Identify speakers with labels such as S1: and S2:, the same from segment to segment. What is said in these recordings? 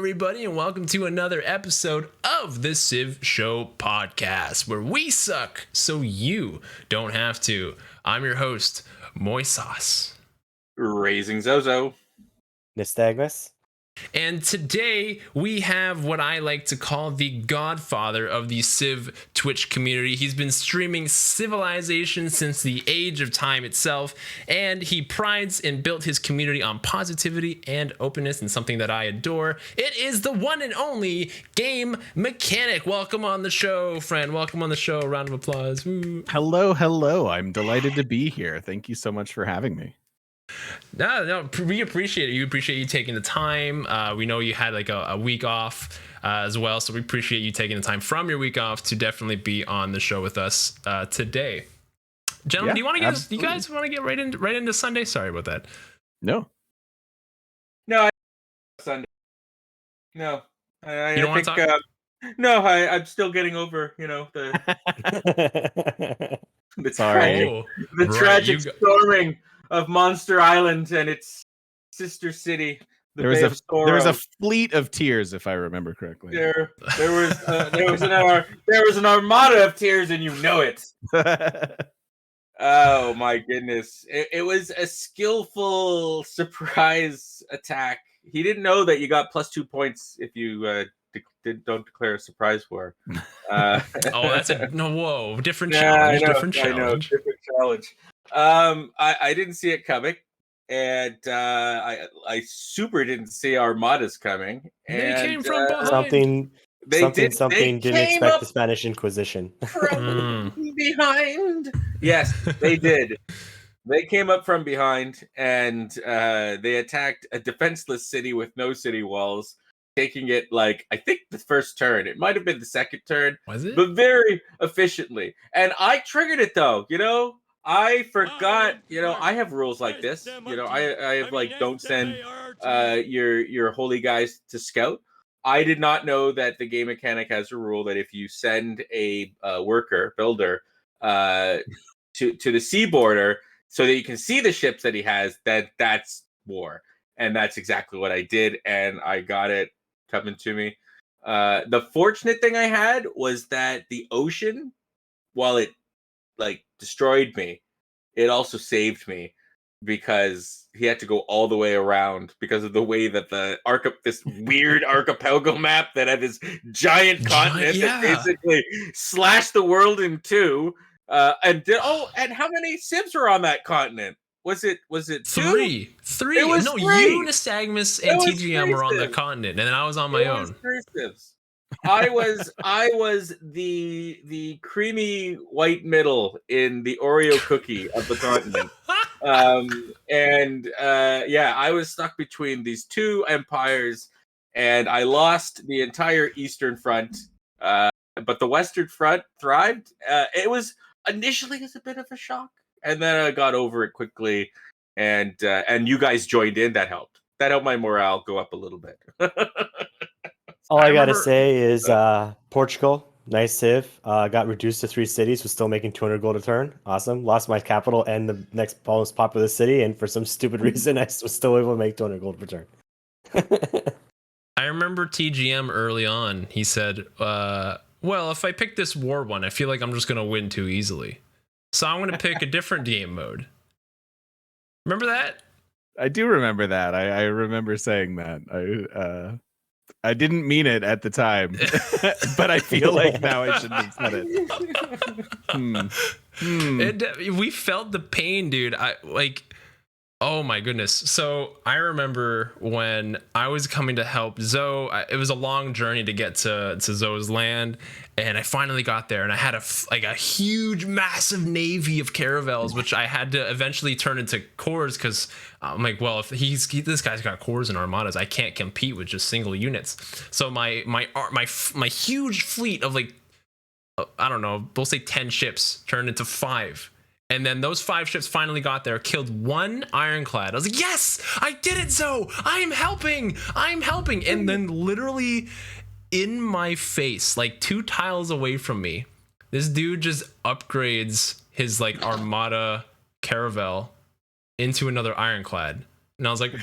S1: everybody, and welcome to another episode of the Civ Show podcast, where we suck so you don't have to. I'm your host, MoySauce.
S2: Razing Zozo.
S3: Nystagmus.
S1: And today we have what I like to call the godfather of the Civ Twitch community. He's been streaming Civilization since the age of time itself, and he prides and built his community on positivity and openness, and something that I adore. It is the one and only GameMechanic. Welcome on the show, friend. Welcome on the show. Round of applause. Woo.
S4: Hello. I'm delighted to be here. Thank you so much for having me.
S1: No, we appreciate it. You appreciate you taking the time. We know you had like a week off as well, so we appreciate you taking the time from your week off to definitely be on the show with us today. Gentlemen, do you want to get? You guys want to get right into Sunday? Sorry about that.
S4: No,
S2: Sunday. No, I
S1: You don't want
S2: think.
S1: to talk?
S2: No, I'm still getting over. The
S4: Sorry.
S2: tragic storming of Monster Island and its sister city. There was
S4: a fleet of tears, if I remember correctly.
S2: There was an armada of tears, and you know it. Oh my goodness! It was a skillful surprise attack. He didn't know that you got +2 points if you don't declare a surprise war.
S1: That's different challenge. Different challenge.
S2: I didn't see it coming, and I super didn't see armadas coming.
S1: They
S2: and,
S1: came from behind.
S3: Something didn't expect
S2: up
S3: the Spanish Inquisition.
S2: from behind. Yes, they did. They came up from behind, and they attacked a defenseless city with no city walls, taking it I think the first turn. It might have been the second turn.
S1: Was it?
S2: But very efficiently. And I triggered it though, I forgot, I have rules like this. I have don't send your holy guys to scout. I did not know that the GameMechanic has a rule that if you send a builder to the sea border so that you can see the ships that he has, that's war. And that's exactly what I did, and I got it coming to me. The fortunate thing I had was that the ocean, while it destroyed me, it also saved me, because he had to go all the way around because of the way that this weird archipelago map that had this giant continent that basically slashed the world in two. And how many Civs were on that continent? Was it
S1: three?
S2: It was
S1: no,
S2: three.
S1: you, Nystagmus, and TGM were on the continent, and then I was on my own.
S2: I was the creamy white middle in the Oreo cookie of the continent. I was stuck between these two empires, and I lost the entire Eastern Front, but the Western Front thrived. It was initially a bit of a shock, and then I got over it quickly, and you guys joined in. That helped my morale go up a little bit.
S3: All I gotta say is Portugal, nice civ, got reduced to 3 cities, was still making 200 gold a turn. Awesome. Lost my capital and the next most populous city, and for some stupid reason, I was still able to make 200 gold per turn.
S1: I remember TGM early on. He said, well, if I pick this war one, I feel like I'm just going to win too easily. So I'm going to pick a different game mode. Remember that?
S4: I do remember that. I remember saying that. I didn't mean it at the time, but I feel like now I shouldn't have said it.
S1: We felt the pain, dude. Oh my goodness. So I remember when I was coming to help Zoe, it was a long journey to get to Zoe's land, and I finally got there, and I had a huge, massive navy of caravels, which I had to eventually turn into cores, because I'm like, well, if this guy's got cores and armadas, I can't compete with just single units. So my huge fleet of I don't know, we'll say 10 ships turned into 5. And then those 5 ships finally got there, killed 1 ironclad. I was like, yes, I did it, Zoe. I'm helping. And then literally in my face, 2 tiles away from me, this dude just upgrades his armada caravel into another ironclad. And I was like,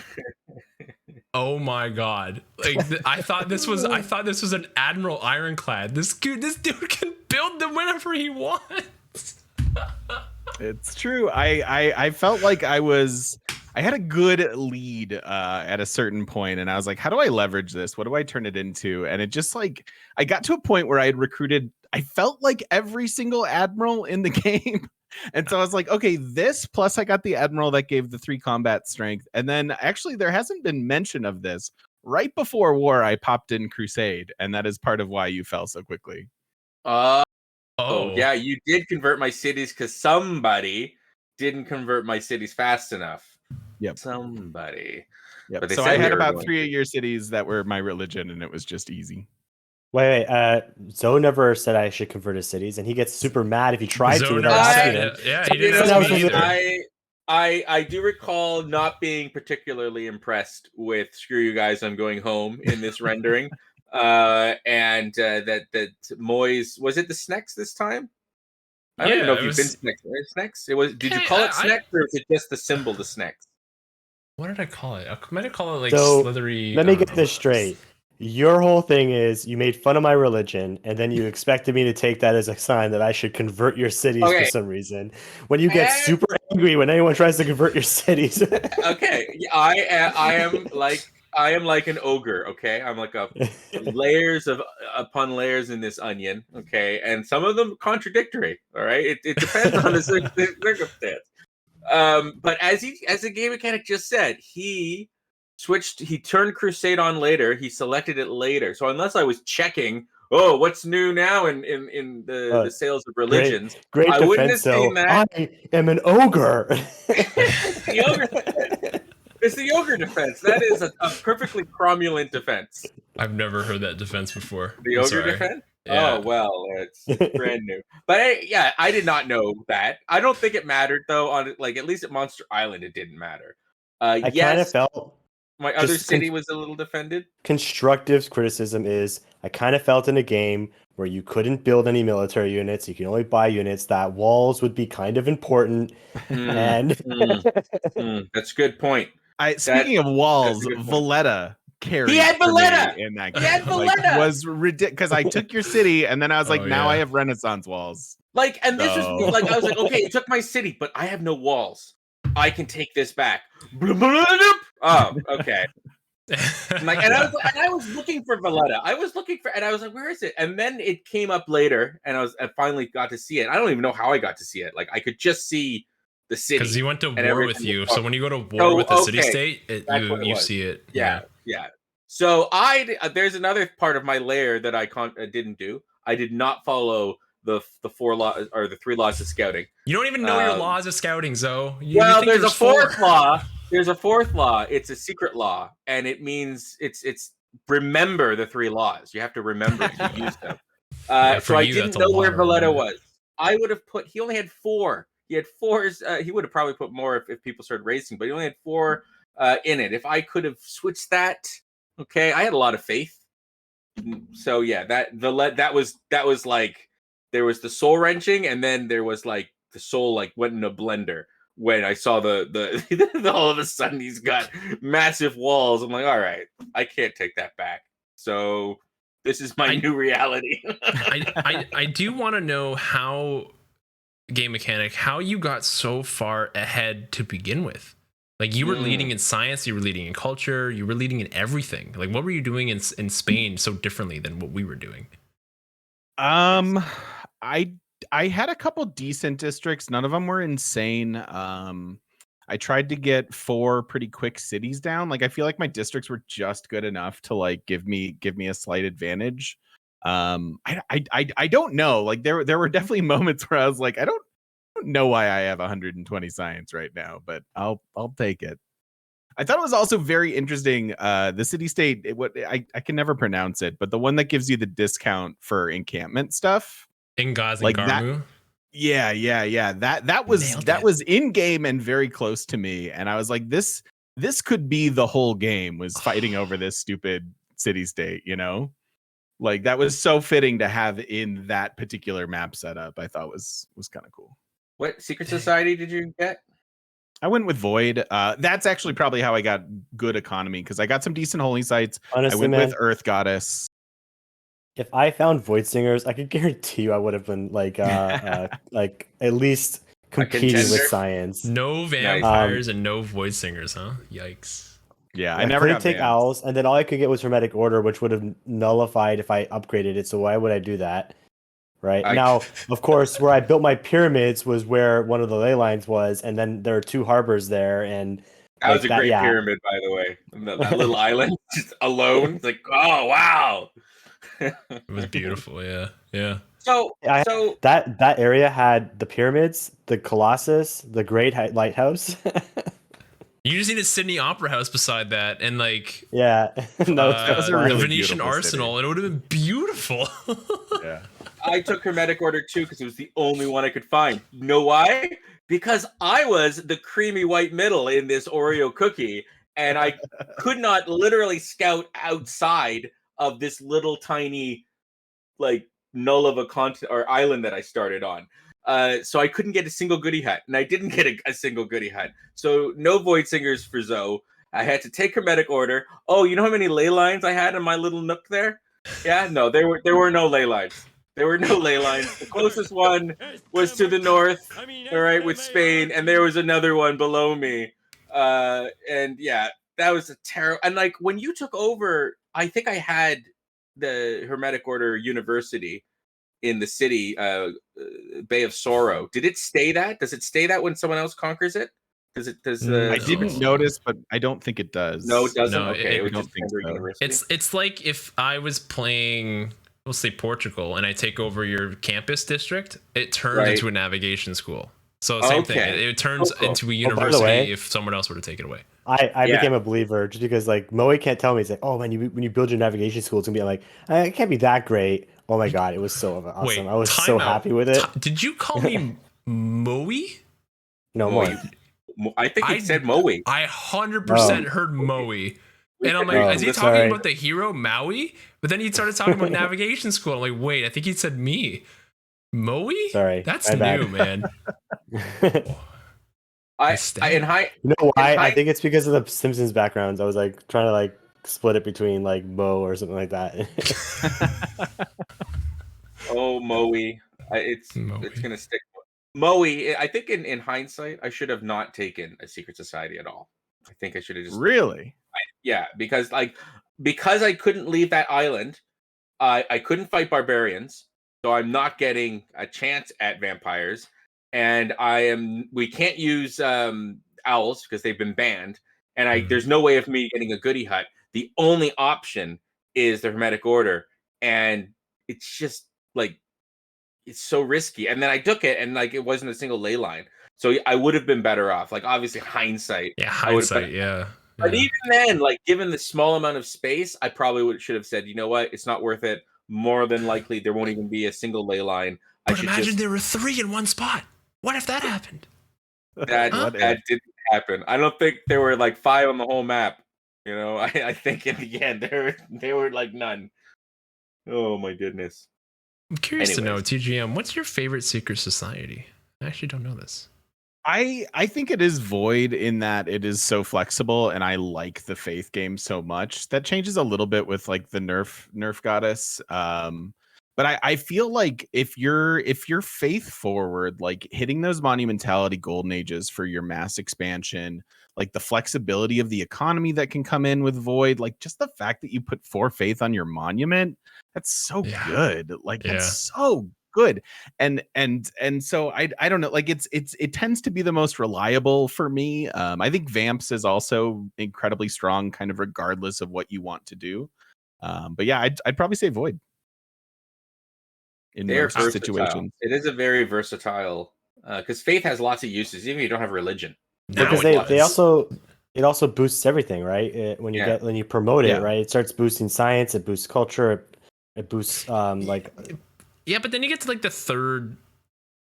S1: Oh my god! Like I thought this was an Admiral Ironclad. This dude can build them whenever he wants.
S4: It's true. I felt like I had a good lead at a certain point, and I was like, how do I leverage this? What do I turn it into? And it just like I got to a point where I had recruited, I felt like every single admiral in the game. And so I was like, okay, this plus I got the admiral that gave the 3 combat strength. And then actually there hasn't been mention of this. Right before war, I popped in Crusade, and that is part of why you fell so quickly.
S2: Oh yeah, you did convert my cities because somebody didn't convert my cities fast enough.
S4: Yep.
S2: Somebody.
S4: Yep.
S2: But
S4: so I had about 3 of your cities that were my religion, and it was just easy.
S3: Wait. Zoe never said I should convert his cities, and he gets super mad if you try to without asking him.
S1: Yeah, he didn't ask me either.
S2: I do recall not being particularly impressed with "Screw you guys, I'm going home" in this rendering, and that Moy's, was it the Snex this time? I don't even know if you've been Snex. It was. Did you call it Snex, or is it just the symbol, the Snex?
S1: What did I call it? I might have called it like
S3: so,
S1: slithery.
S3: Let me get this straight. Your whole thing is you made fun of my religion, and then you expected me to take that as a sign that I should convert your cities for some reason. When you get super angry when anyone tries to convert your cities.
S2: Okay, I am like an ogre. Okay, I'm like a layers upon layers in this onion. Okay, and some of them contradictory. All right, it depends on the circumstance. But as the game mechanic just said, he turned Crusade on later. He selected it later. So unless I was checking, what's new now in the sales of religions,
S3: great
S2: I wouldn't have seen that.
S3: I am an ogre.
S2: It's the ogre defense. That is a perfectly cromulent defense.
S1: I've never heard that defense before.
S2: The ogre defense?
S1: Yeah.
S2: Oh, well, it's brand new. But I did not know that. I don't think it mattered, though. On like, at least at Monster Island, it didn't matter.
S3: I kind of felt
S2: my other city was a little defended.
S3: Constructive criticism is I kind of felt in a game where you couldn't build any military units, you can only buy units, that walls would be kind of important. And
S2: that's a good point.
S4: Speaking of walls, Valletta carried.
S2: He had Valletta
S4: in that game.
S2: He had Valletta.
S4: Was ridiculous because I took your city and then I was like, now I have Renaissance walls.
S2: Like, and this was like, I was like, okay, you took my city, but I have no walls. I can take this back. Oh, okay. Like, and I was looking for Valletta. And I was like, where is it? And then it came up later, and I finally got to see it. I don't even know how I got to see it. Like, I could just see the city
S1: because he went to war with you. So when you go to war with a city state, you see it.
S2: Yeah. So there's another part of my layer that I didn't do. I did not follow the 4 laws or the 3 laws of scouting.
S1: You don't even know your laws of scouting, Zoe.
S2: There's a 4th law. There's a 4th law. It's a secret law, and it means it's remember the 3 laws. You have to remember to use them. So I didn't know where Valletta was. I would have put. He only had 4. He had 4. He would have probably put more if people started racing, but he only had 4 in it. If I could have switched that, okay, I had a lot of faith. So yeah, that was like. There was the soul wrenching, and then there was like the soul like went in a blender when I saw the all of a sudden he's got massive walls. I'm like, all right, I can't take that back. So this is my new reality.
S1: I do want to know how Game Mechanic, how you got so far ahead to begin with. Like you were leading in science, you were leading in culture, you were leading in everything. Like what were you doing in Spain so differently than what we were doing?
S4: I had a couple decent districts. None of them were insane. I tried to get 4 pretty quick cities down. Like I feel like my districts were just good enough to like give me a slight advantage. I don't know. Like there were definitely moments where I was like, I don't know why I have 120 science right now, but I'll take it. I thought it was also very interesting. The city state, I can never pronounce it, but the one that gives you the discount for encampment stuff.
S1: Ingaz
S4: like
S1: and Garmu.
S4: Yeah. That was in game and very close to me. And I was like, this could be the whole game, was fighting over this stupid city state, you know? Like that was so fitting to have in that particular map setup. I thought was kind of cool.
S2: What secret society did you get?
S4: I went with Void. That's actually probably how I got good economy because I got some decent holy sites.
S3: Honestly,
S4: I went
S3: man,
S4: with Earth Goddess.
S3: if I found Void Singers, I could guarantee you I would have been like at least competing with
S2: contender?
S3: science.
S1: No vampires and no void singers, huh? Yikes.
S4: Yeah,
S3: I
S4: I never
S3: couldn't
S4: got
S3: take
S4: Vamps.
S3: owls, and then all I could get was Hermetic Order, which would have nullified if I upgraded it. So why would I do that? Right now, of course, where I built my pyramids was where one of the ley lines was, and then there are 2 harbors there, and
S2: That was a great
S3: yeah.
S2: pyramid, by the way. That little island just alone. It's like, oh wow.
S1: It was beautiful. Yeah.
S2: So
S3: that area had the pyramids, the Colossus, the Great Lighthouse.
S1: You just need a Sydney Opera House beside that, and like
S3: Yeah, no,
S4: was a
S1: the
S4: really
S1: Venetian
S4: beautiful
S1: Arsenal,
S4: city.
S1: and it would have been beautiful.
S4: Yeah.
S2: I took Hermetic Order 2 because it was the only one I could find. You know why? Because I was the creamy white middle in this Oreo cookie, and I could not literally scout outside of this little tiny, like, null of a continent or island that I started on. So I couldn't get a single goodie hut, and I didn't get a single goodie hut. So no Void Singers for Zoe. I had to take Hermetic Order. Oh, you know how many ley lines I had in my little nook there? Yeah, no, there were no ley lines. There were no ley lines. The closest one was to the north, all right, with Spain, and there was another one below me. And yeah, that was a terrible. And like when you took over, I think I had the Hermetic Order University in the city, Bay of Sorrow. Did it stay that? Does it stay that when someone else conquers it? Does it?
S4: I didn't notice, but I don't think it does.
S2: No, it doesn't.
S1: No,
S2: Okay,
S1: it
S2: was
S4: don't
S2: just
S4: think
S2: Denver
S4: so.
S2: University.
S1: It's like if I was playing, we'll say Portugal, and I take over your campus district, it turns into a navigation school. So same thing. It turns into a university
S3: way,
S1: if someone else were to take it away.
S3: I became a believer just because like Moe can't tell me. He's like, oh man, when you build your navigation school, it's gonna be like, it can't be that great. Oh my god, it was so awesome.
S1: Wait,
S3: I was so happy with it.
S1: Did you call me Moe?
S3: No more.
S2: I think he said Moe.
S1: I 100% heard Moe. And I'm like, is he talking about the hero Maui? But then he started talking about navigation school. I'm like, wait, I think he said me. Moe?
S3: Sorry,
S1: that's new, man.
S3: You know why? I think it's because of the Simpsons backgrounds. I was like trying to like split it between like Mo or something like that.
S2: Oh, Moe. It's gonna stick. Moe. I think in hindsight, I should have not taken a secret society at all. I think I should have just
S4: really.
S2: Because I couldn't leave that island. I couldn't fight barbarians, so I'm not getting a chance at vampires. And we can't use owls because they've been banned. And there's no way of me getting a goodie hut. The only option is the Hermetic Order. And it's just like, it's so risky. And then I took it and like, it wasn't a single ley line. So I would have been better off. Like obviously hindsight.
S1: Yeah, hindsight, yeah.
S2: But even then, like given the small amount of space, I probably should have said, you know what? It's not worth it. More than likely, there won't even be a single ley line.
S1: But imagine there were 3 in one spot. What if that happened?
S2: That didn't happen. I don't think there were like 5 on the whole map. You know, I think in the end there were like none. Oh my goodness.
S1: I'm curious to know, TGM, what's your favorite secret society? I actually don't know this.
S4: I think it is Void in that it is so flexible, and I like the Faith game so much. That changes a little bit with like the nerf goddess. But I feel like if you're faith forward, like hitting those monumentality golden ages for your mass expansion, like the flexibility of the economy that can come in with Void, like just the fact that you put 4 faith on your monument, that's so good. Like that's so good. And so I don't know, like it tends to be the most reliable for me. I think Vamps is also incredibly strong, kind of regardless of what you want to do. But yeah, I'd probably say Void. In most situations,
S2: it is a very versatile because faith has lots of uses, even if you don't have religion.
S3: Because it also boosts everything, right? When you promote it, right? It starts boosting science, it boosts culture, it boosts like.
S1: Yeah, but then you get to like the third.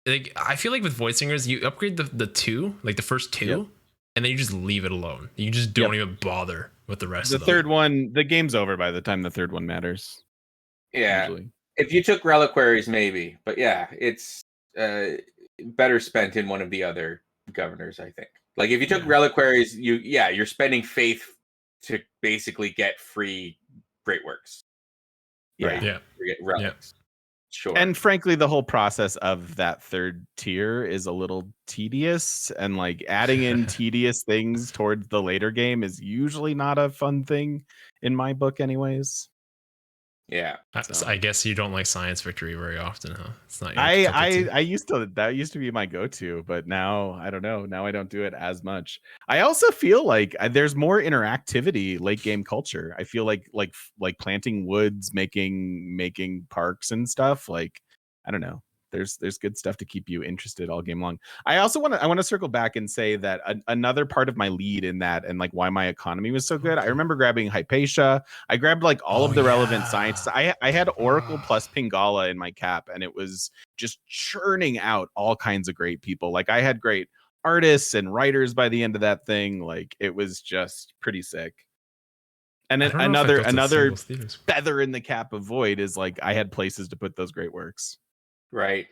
S1: Like I feel like with Void Singers, you upgrade the 2, like the first 2, and then you just leave it alone. You just don't even bother with the rest of them.
S4: The third one, the game's over by the time the third one matters.
S2: Yeah.
S4: Usually.
S2: If you took reliquaries, maybe. But yeah, it's better spent in one of the other governors, I think. Like if you took reliquaries, you're spending faith to basically get free great works. Right?
S1: Yeah.
S2: You get relics. Sure.
S4: And frankly, the whole process of that third tier is a little tedious, and like adding in tedious things towards the later game is usually not a fun thing in my book, anyways.
S2: Yeah.
S1: So I guess you don't like Science Victory very often, huh? It's not your
S4: I used to, that used to be my go-to, but now I don't know. Now I don't do it as much. I also feel like there's more interactivity late game culture. I feel like planting woods, making parks and stuff. Like, I don't know. There's good stuff to keep you interested all game long. I also want to circle back and say that another part of my lead in that, and like why my economy was so good. I remember grabbing Hypatia. I grabbed like all of the relevant science. I had Oracle plus Pingala in my cap, and it was just churning out all kinds of great people. Like I had great artists and writers by the end of that thing. Like it was just pretty sick. And then another feather in the cap of Void is like I had places to put those great works.
S2: Right.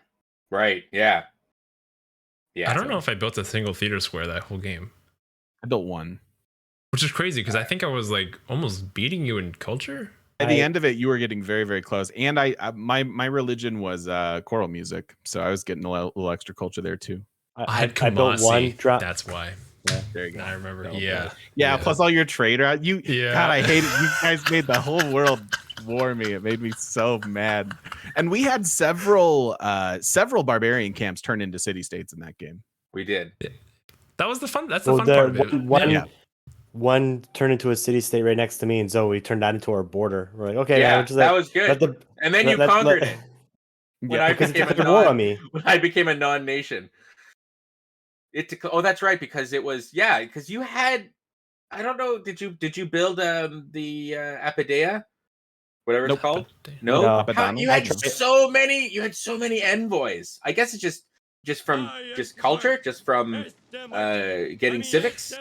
S2: Yeah.
S1: I don't know if I built a single theater square that whole game.
S4: I built one,
S1: which is crazy because I think I was like almost beating you in culture.
S4: At the end of it, you were getting very, very close. And my religion was choral music, so I was getting a little extra culture there too.
S1: I built one drop. That's why.
S4: Yeah, there you go.
S1: I remember.
S4: Yeah. Plus all your trader. God, I hate it. You guys made the whole world war me. It made me so mad. And we had several barbarian camps turn into city states in that game.
S2: We did.
S1: That was the fun. That's the fun part of it.
S3: One turned into a city state right next to me, and Zoe turned that into our border. We're like, okay,
S2: that was good. And then you conquered it. When I became a non-nation. That's right, because it was because you had, I don't know, did you build the Apidea, whatever it's called? No. You had so many envoys. I guess it's just from culture, just from getting civics.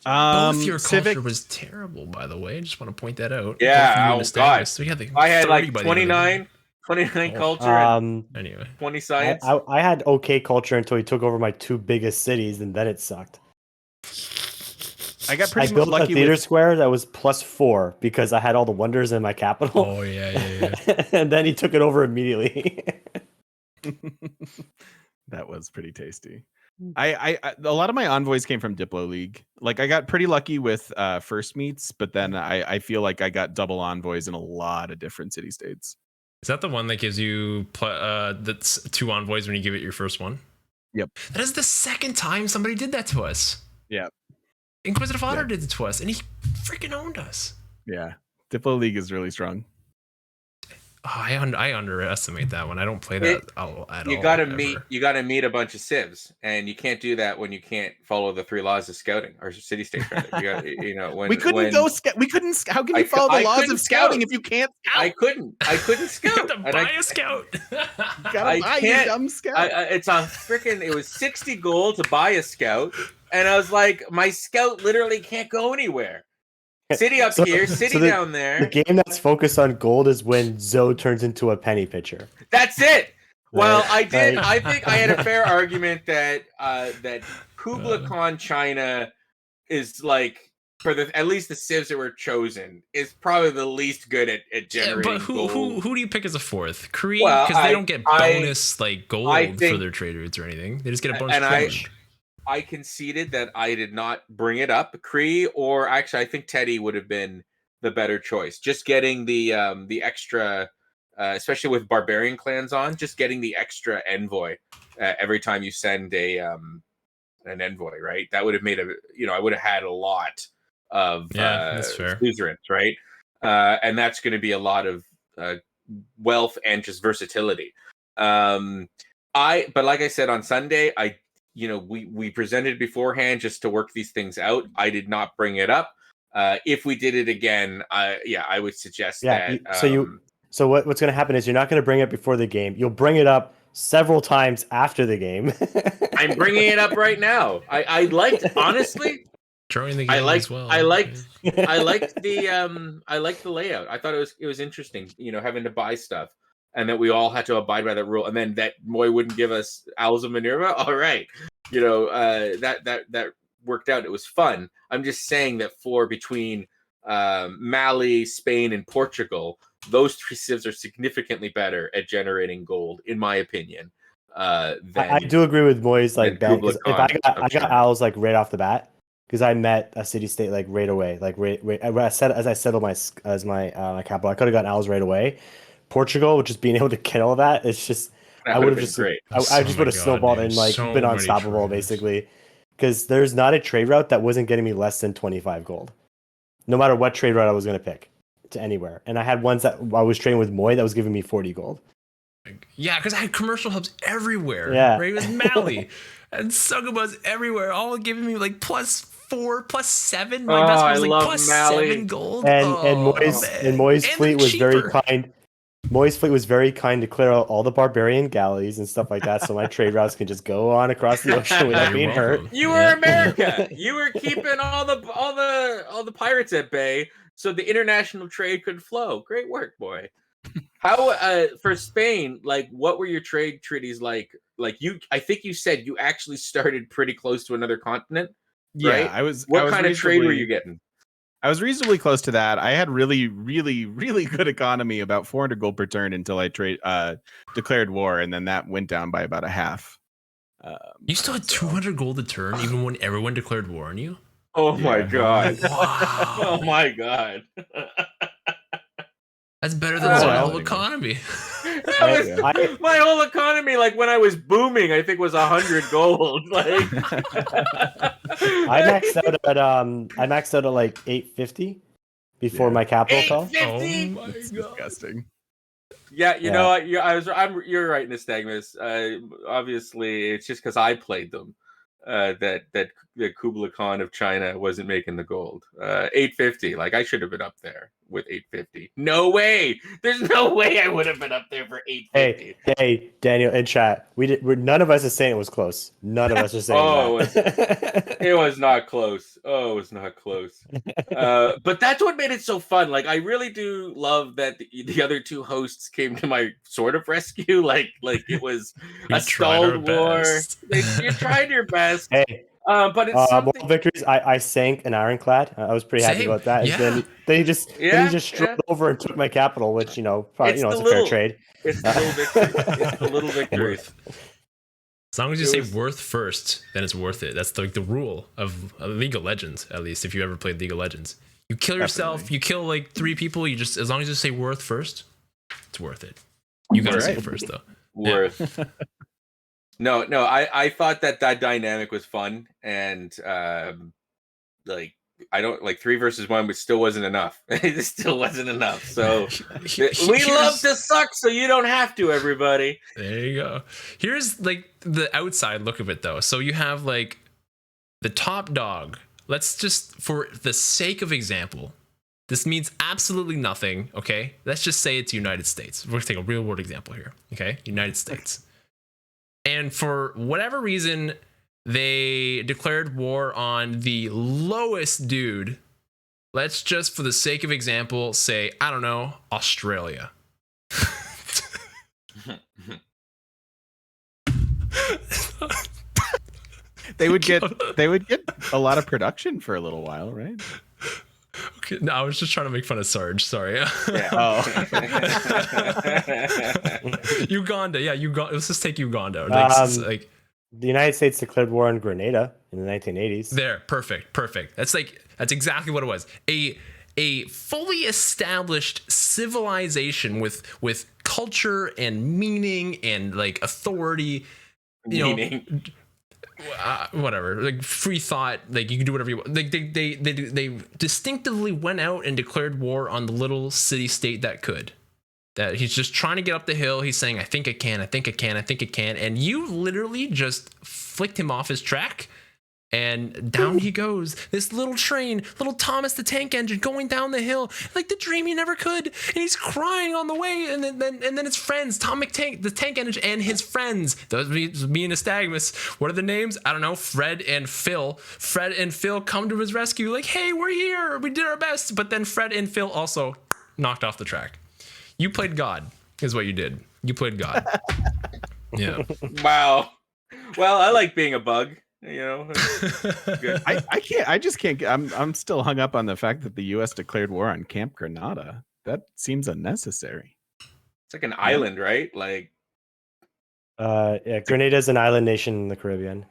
S1: Both your culture was terrible, by the way. I just want to point that out.
S2: Yeah, God.
S1: So
S2: I had like 29 culture and
S1: anyway
S2: 20 science.
S3: I had okay culture until he took over my two biggest cities, and then it sucked.
S4: I got pretty
S3: built
S4: lucky
S3: a theater square that was +4 because I had all the wonders in my capital.
S1: Oh yeah.
S3: And then he took it over immediately.
S4: That was pretty tasty. I a lot of my envoys came from Diplo League. Like I got pretty lucky with first meets, but then I feel like I got double envoys in a lot of different city states.
S1: Is that the one that gives you that's 2 envoys when you give it your first one?
S4: Yep.
S1: That is the second time somebody did that to us.
S4: Yeah.
S1: Inquisitive Otter did it to us, and he freaking owned us.
S4: Yeah. Diplo League is really strong.
S1: Oh, I underestimate that one. I don't play that at all.
S2: You gotta meet a bunch of civs, and you can't do that when you can't follow the 3 laws of scouting or city state. When
S4: we couldn't go scout. We couldn't. How can you follow the laws of scouting if you can't scout?
S2: I couldn't scout.
S1: You have to buy a scout.
S4: You gotta buy your dumb scout.
S2: It's a freaking. It was 60 gold to buy a scout, and I was like, my scout literally can't go anywhere. City up here, city down there.
S3: The game that's focused on gold is when Zoe turns into a penny pitcher.
S2: That's it. Well, I did. I think I had a fair argument that that Kubla Khan China is like, for at least the civs that were chosen, is probably the least good at generating
S1: but
S2: gold.
S1: Who do you pick as a 4th? Kree, because they don't get bonus gold for their trade routes or anything. They just get a bonus privilege.
S2: I conceded that I did not bring it up. Kree, or actually, I think Teddy would have been the better choice. Just getting the extra, especially with barbarian clans on, just getting the extra envoy every time you send an envoy, right? That would have made I would have had a lot of suzerains, right? And that's going to be a lot of wealth and just versatility. But like I said on Sunday, we presented beforehand just to work these things out. I did not bring it up. If we did it again, I would suggest that.
S3: So what's going to happen is you're not going to bring it before the game. You'll bring it up several times after the game.
S2: I'm bringing it up right now. I liked, honestly.
S1: Drawing the game as well.
S2: I liked the layout. I thought it was interesting. Having to buy stuff. And that we all had to abide by that rule, and then that Moy wouldn't give us Owls of Minerva. All right, that worked out. It was fun. I'm just saying that between Mali, Spain, and Portugal, those 3 civs are significantly better at generating gold, in my opinion.
S3: I do agree with Moy's like bet, because if I got
S2: China.
S3: owls like right off the bat, because I met a city state like right away, like right as I settled my capital, I could have gotten owls right away. Portugal, just being able to get all that, it's just I would have just
S2: great.
S3: I just would have snowballed and like been unstoppable basically, because there's not a trade route that wasn't getting me less than 25 gold, no matter what trade route I was gonna pick to anywhere. And I had ones that I was trading with Moy that was giving me 40 gold.
S1: Yeah, because I had commercial hubs everywhere.
S3: Yeah.
S1: Right? It was Mali and Sugabas everywhere, all giving me like +4, +7. My best one was like +7 gold.
S3: And Moy's fleet was very kind. Moy's fleet was very kind to clear out all the barbarian galleys and stuff like that, so my trade routes can just go on across the ocean without being hurt.
S2: You were America. You were keeping all the pirates at bay, so the international trade could flow. Great work, boy. How for Spain? Like, what were your trade treaties like? Like I think you said you actually started pretty close to another continent. Right?
S4: I was.
S2: What kind of trade were you getting?
S4: I was reasonably close to that. I had really, really, really good economy, about 400 gold per turn until I declared war, and then that went down by about a half.
S1: You still had 200 gold a turn, even when everyone declared war on you?
S2: Oh my god!
S1: Wow.
S2: Oh my god!
S1: That's better than my whole economy.
S2: My whole economy, like when I was booming, I think was 100 gold. Like
S3: I maxed out at like 850 before my capital fell.
S1: Oh my god!
S4: Disgusting.
S2: Yeah, you know what? You're right, Nystagmus. Obviously, it's just because I played them that the Kublai Khan of China wasn't making the gold. 850, like I should have been up there with 850. No way. There's no way I would have been up there for 850.
S3: Hey, Daniel in chat. None of us is saying it was close. None of us are saying that.
S2: It was not close. Oh, it was not close. But that's what made it so fun. Like I really do love that the other 2 hosts came to my sort of rescue. Like it was a stalled war. You tried your best.
S3: Hey.
S2: But it's something...
S3: more victories. I sank an ironclad. I was pretty happy about that.
S1: Yeah.
S3: Then he just strolled over and took my capital, which probably it's a fair trade.
S2: It's the little victory. It's the little victories.
S1: As long as you say worth first, then it's worth it. That's like the rule of League of Legends, at least if you ever played League of Legends. You kill yourself, you kill like 3 people, as long as you say worth first, it's worth it. You gotta say it first though.
S2: Worth. Yeah. No, I thought that dynamic was fun, and like I don't like 3 versus 1, but still wasn't enough. It still wasn't enough. So we love to suck, so you don't have to, everybody.
S1: There you go. Here's like the outside look of it, though. So you have like the top dog. Let's just, for the sake of example, this means absolutely nothing. Okay, let's just say it's United States. We're gonna take a real world example here. Okay, United States. And for whatever reason, they declared war on the lowest dude. Let's just, for the sake of example, say, I don't know, Australia.
S4: They would get a lot of production for a little while, right?
S1: Okay, no, I was just trying to make fun of Sarge. Sorry.
S2: Yeah.
S1: Uganda. Yeah, Uganda. Let's just take Uganda. Like
S3: the United States declared war on Grenada in the 1980s.
S1: There, perfect. That's exactly what it was. A fully established civilization with culture and meaning and like authority. Whatever, like free thought, like you can do whatever you want. Like they distinctively went out and declared war on the little city state that could. That he's just trying to get up the hill. He's saying, I think I can. And you literally just flicked him off his track. And down he goes, this little train, little Thomas the Tank Engine going down the hill like the dream he never could, and he's crying on the way. And then his friends, Tom McTank, the Tank Engine, and his friends, those me and Nystagmus. What are the names? I don't know. Fred and Phil. Fred and Phil come to his rescue, like, hey, we're here, we did our best. But then Fred and Phil also knocked off the track. You played God, is what you did. You played God. Yeah.
S2: Wow. Well, I like being a bug. You know, good.
S4: I can't. I just can't. I'm still hung up on the fact that the U.S. declared war on Camp Grenada. That seems unnecessary.
S2: It's like an island, right? Like,
S3: Yeah, Grenada is an island nation in the Caribbean.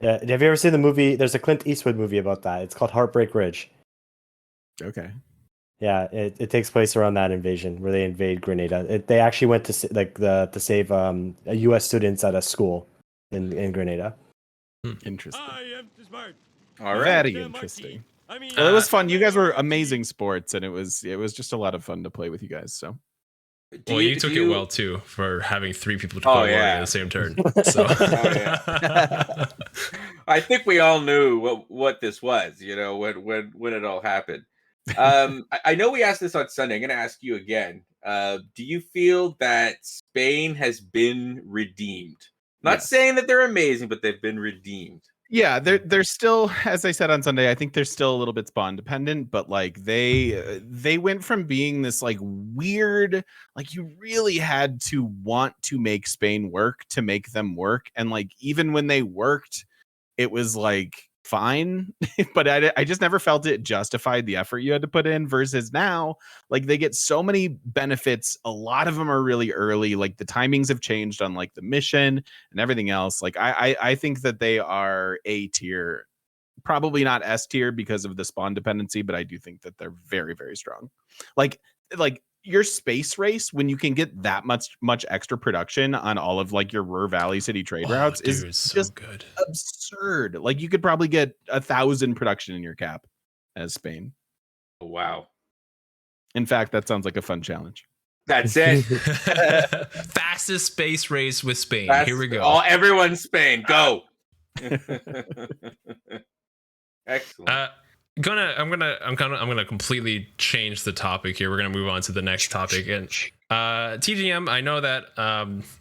S3: Yeah, have you ever seen the movie? There's a Clint Eastwood movie about that. It's called Heartbreak Ridge.
S4: Okay.
S3: Yeah, it takes place around that invasion where they invade Grenada. They actually went to to save U.S. students at a school in Grenada.
S4: Interesting.
S2: all right.
S4: Very interesting. Well, it was fun. You guys were amazing sports, and it was just a lot of fun to play with you guys. So.
S1: Well, you took it well too for having 3 people to play Warrior at the same turn. So,
S2: I think we all knew what this was. You know, when it all happened. I know we asked this on Sunday. I'm going to ask you again. Do you feel that Spain has been redeemed? Not saying that they're amazing, but they've been redeemed.
S4: Yeah, they're still, as I said on Sunday, I think they're still a little bit spawn dependent, but like they went from being this like weird, like you really had to want to make Spain work to make them work, and like even when they worked, it was like fine, but I just never felt it justified the effort you had to put in. Versus now, like they get so many benefits. A lot of them are really early. Like the timings have changed on like the mission and everything else. Like I think that they are A tier, probably not S tier because of the spawn dependency, but I do think that they're very, very strong. Like your space race, when you can get that much extra production on all of like your Ruhr Valley City trade routes, is
S1: so
S4: just
S1: good.
S4: Absurd. Like you could probably get 1,000 production in your cap as Spain.
S2: Oh, wow.
S4: In fact, that sounds like a fun challenge.
S2: That's it.
S1: Fastest space race with Spain. Here we go.
S2: Everyone's Spain. Go. Excellent.
S1: I'm gonna completely change the topic here. We're gonna move on to the next topic. And TGM, I know that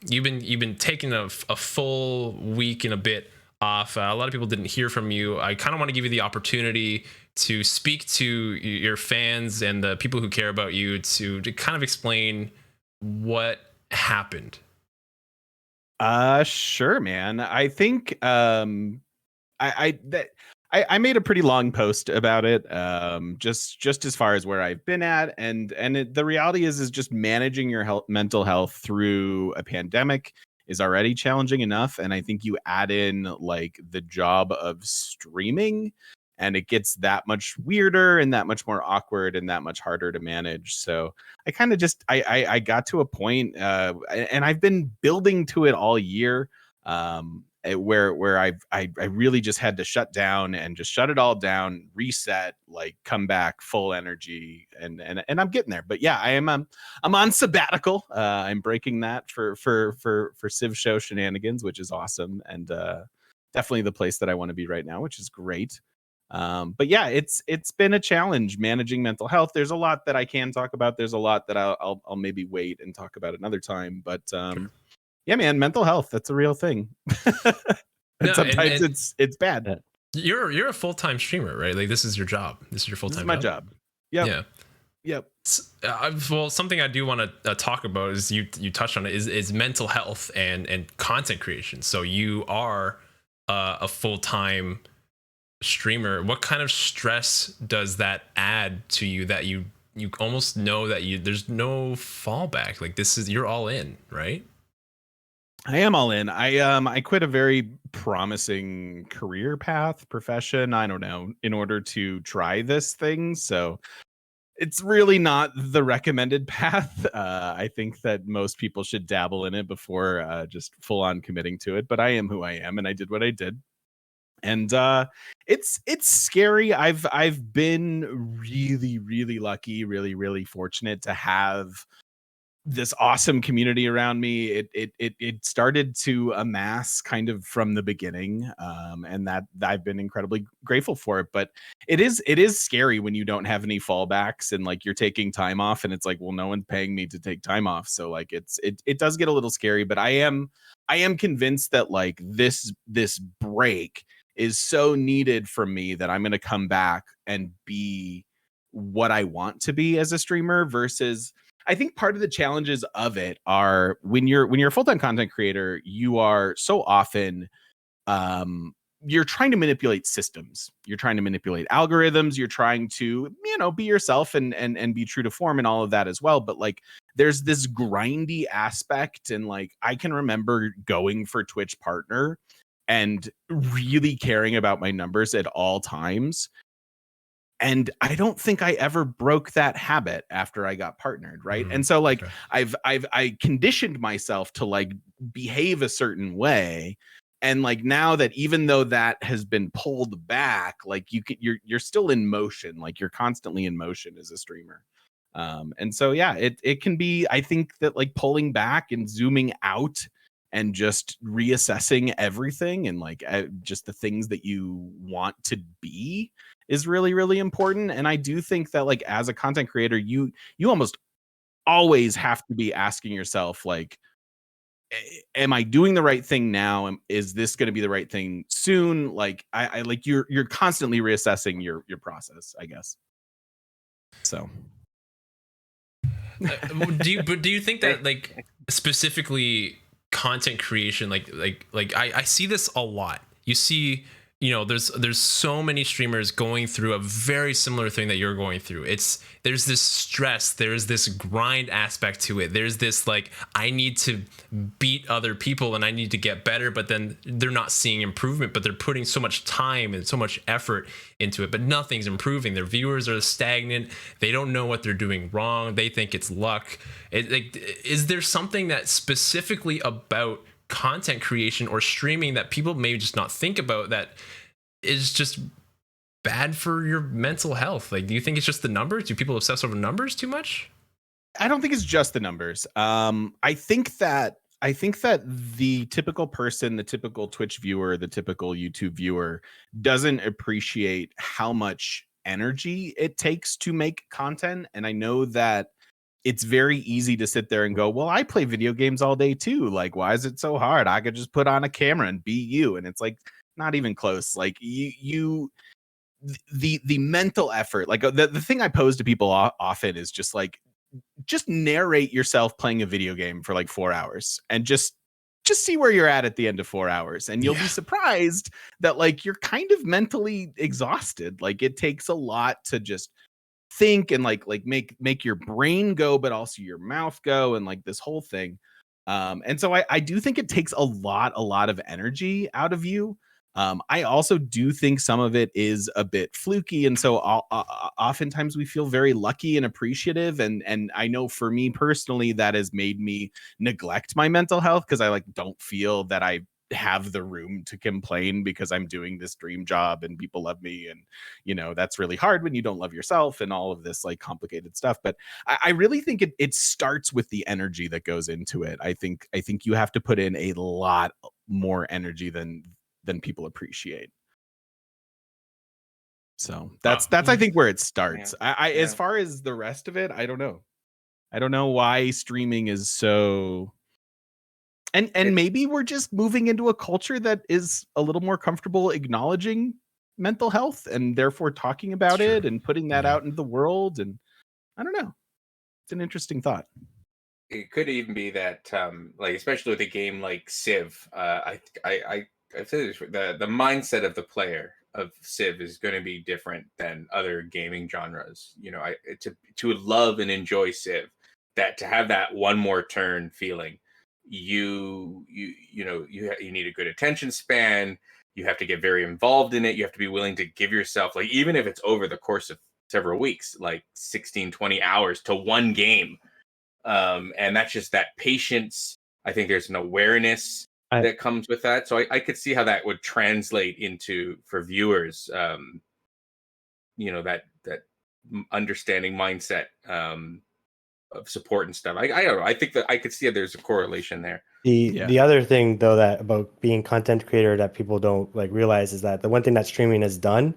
S1: you've been taking a full week and a bit off. A lot of people didn't hear from you. I kind of want to give you the opportunity to speak to your fans and the people who care about you to kind of explain what happened.
S4: Sure, man. I think I made a pretty long post about it, just as far as where I've been at, and the reality is just managing your mental health through a pandemic is already challenging enough, and I think you add in like the job of streaming, and it gets that much weirder and that much more awkward and that much harder to manage. So I kind of just I got to a point, and I've been building to it all year. Where I really just had to shut down and just shut it all down, reset, like come back full energy, and I'm getting there. But yeah, I'm on sabbatical. I'm breaking that for TheCivShow shenanigans, which is awesome, and definitely the place that I want to be right now, which is great. But yeah, it's been a challenge managing mental health. There's a lot that I can talk about. There's a lot that I'll maybe wait and talk about another time. But
S1: Sure.
S4: Yeah, man, mental health, that's a real thing. And sometimes it's bad.
S1: You're a full-time streamer, right? Like this is your job. This is your full-time
S4: job. This is my job. Yep.
S1: Yeah.
S4: Yep.
S1: Well, something I do want to talk about is you touched on it is mental health and content creation. So you are a full-time streamer. What kind of stress does that add to you that you almost know that there's no fallback? Like you're all in, right?
S4: I am all in. I quit a very promising career path, profession, I don't know, in order to try this thing. So it's really not the recommended path. I think that most people should dabble in it before just full on committing to it. But I am who I am, and I did what I did. And it's scary. I've been really, really lucky, really, really fortunate to have this awesome community around me. It started to amass kind of from the beginning, and that I've been incredibly grateful for it. But it is scary when you don't have any fallbacks and like you're taking time off, and it's like, well, no one's paying me to take time off, so like it does get a little scary. But I am convinced that like this break is so needed for me that I'm going to come back and be what I want to be as a streamer. Versus I think part of the challenges of it are when you're a full-time content creator, you are so often you're trying to manipulate systems. You're trying to manipulate algorithms. You're trying to, be yourself and be true to form and all of that as well. But like, there's this grindy aspect. And like, I can remember going for Twitch partner and really caring about my numbers at all times. And I don't think I ever broke that habit after I got partnered. Right.
S1: Mhm.
S4: And so like,
S1: Okay.
S4: I conditioned myself to like behave a certain way. And like now that even though that has been pulled back, like you're still in motion, like you're constantly in motion as a streamer. And so yeah, it can be, I think that like pulling back and zooming out and just reassessing everything and like just the things that you want to be is really, really important. And I do think that like as a content creator, you almost always have to be asking yourself like, am I doing the right thing now? Is this going to be the right thing soon? Like I like you're constantly reassessing your process, I guess. So
S1: do you think that like specifically content creation, like I see this a lot. You see, there's so many streamers going through a very similar thing that you're going through. There's this stress, there's this grind aspect to it. There's this like, I need to beat other people and I need to get better, but then they're not seeing improvement, but they're putting so much time and so much effort into it, but nothing's improving. Their viewers are stagnant. They don't know what they're doing wrong. They think it's luck. Is there something that specifically about content creation or streaming that people may just not think about that is just bad for your mental health? Like, do you think it's just the numbers? Do people obsess over numbers too much?
S4: I don't think it's just the numbers. I think that the typical person, the typical Twitch viewer, the typical YouTube viewer doesn't appreciate how much energy it takes to make content. And I know that it's very easy to sit there and go, well, I play video games all day too. Like, why is it so hard? I could just put on a camera and be you. And it's like, not even close. Like the mental effort, like the thing I pose to people often is just like, just narrate yourself playing a video game for like 4 hours and just see where you're at the end of 4 hours. And you'll be surprised that like, you're kind of mentally exhausted. Like it takes a lot to just think and like make your brain go, but also your mouth go, and like this whole thing. And so I do think it takes a lot of energy out of you. I also do think some of it is a bit fluky, and so oftentimes we feel very lucky and appreciative. And I know for me personally, that has made me neglect my mental health because I like don't feel that I have the room to complain because I'm doing this dream job and people love me. And that's really hard when you don't love yourself and all of this like complicated stuff. But I really think it starts with the energy that goes into it. I think you have to put in a lot more energy than people appreciate. So that's I think where it starts. As far as the rest of it, I don't know why streaming is so. And maybe we're just moving into a culture that is a little more comfortable acknowledging mental health and therefore talking about it and putting that out into the world. And I don't know. It's an interesting thought.
S2: It could even be that, like, especially with a game like Civ, I've said this, the mindset of the player of Civ is going to be different than other gaming genres. To love and enjoy Civ, that to have that one more turn feeling, you need a good attention span. You have to get very involved in it. You have to be willing to give yourself, like, even if it's over the course of several weeks, like 16, 20 hours to one game. And that's just that patience. I think there's an awareness that comes with that. So I could see how that would translate into, for viewers, that understanding mindset, of support and stuff. I don't know. I think that I could see that there's a correlation there.
S3: The other thing though that about being content creator that people don't like realize is that the one thing that streaming has done,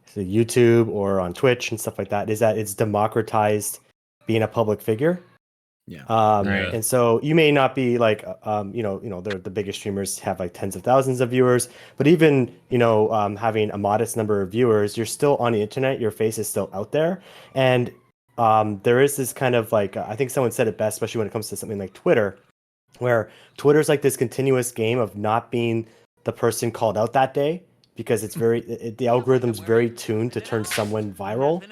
S3: so YouTube or on Twitch and stuff like that, is that it's democratized being a public figure.
S4: Yeah.
S1: Right.
S3: And so you may not be like, the biggest streamers have like tens of thousands of viewers, but even, having a modest number of viewers, you're still on the internet, your face is still out there. And there is this kind of like, I think someone said it best, especially when it comes to something like Twitter, where Twitter's like this continuous game of not being the person called out that day, because it's the algorithm's very tuned to turn someone viral.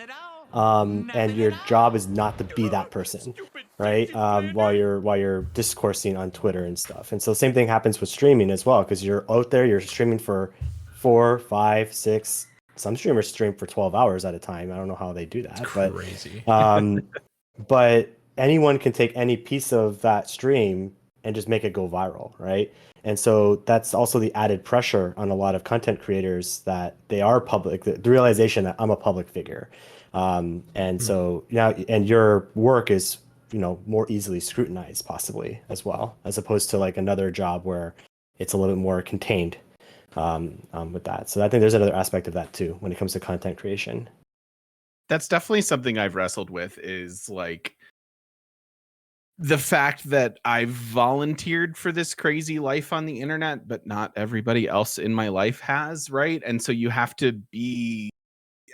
S3: And your job is not to be that person, right? While you're discoursing on Twitter and stuff. And so same thing happens with streaming as well, because you're out there, you're streaming for 4, 5, 6. Some streamers stream for 12 hours at a time. I don't know how they do that, but
S1: Crazy.
S3: but anyone can take any piece of that stream and just make it go viral, right? And so that's also the added pressure on a lot of content creators, that they are public, the realization that I'm a public figure. And so now, and your work is, more easily scrutinized possibly as well, as opposed to like another job where it's a little bit more contained with that. So I think there's another aspect of that too, when it comes to content creation.
S4: That's definitely something I've wrestled with, is like the fact that I've volunteered for this crazy life on the internet, but not everybody else in my life has, right? And so you have to be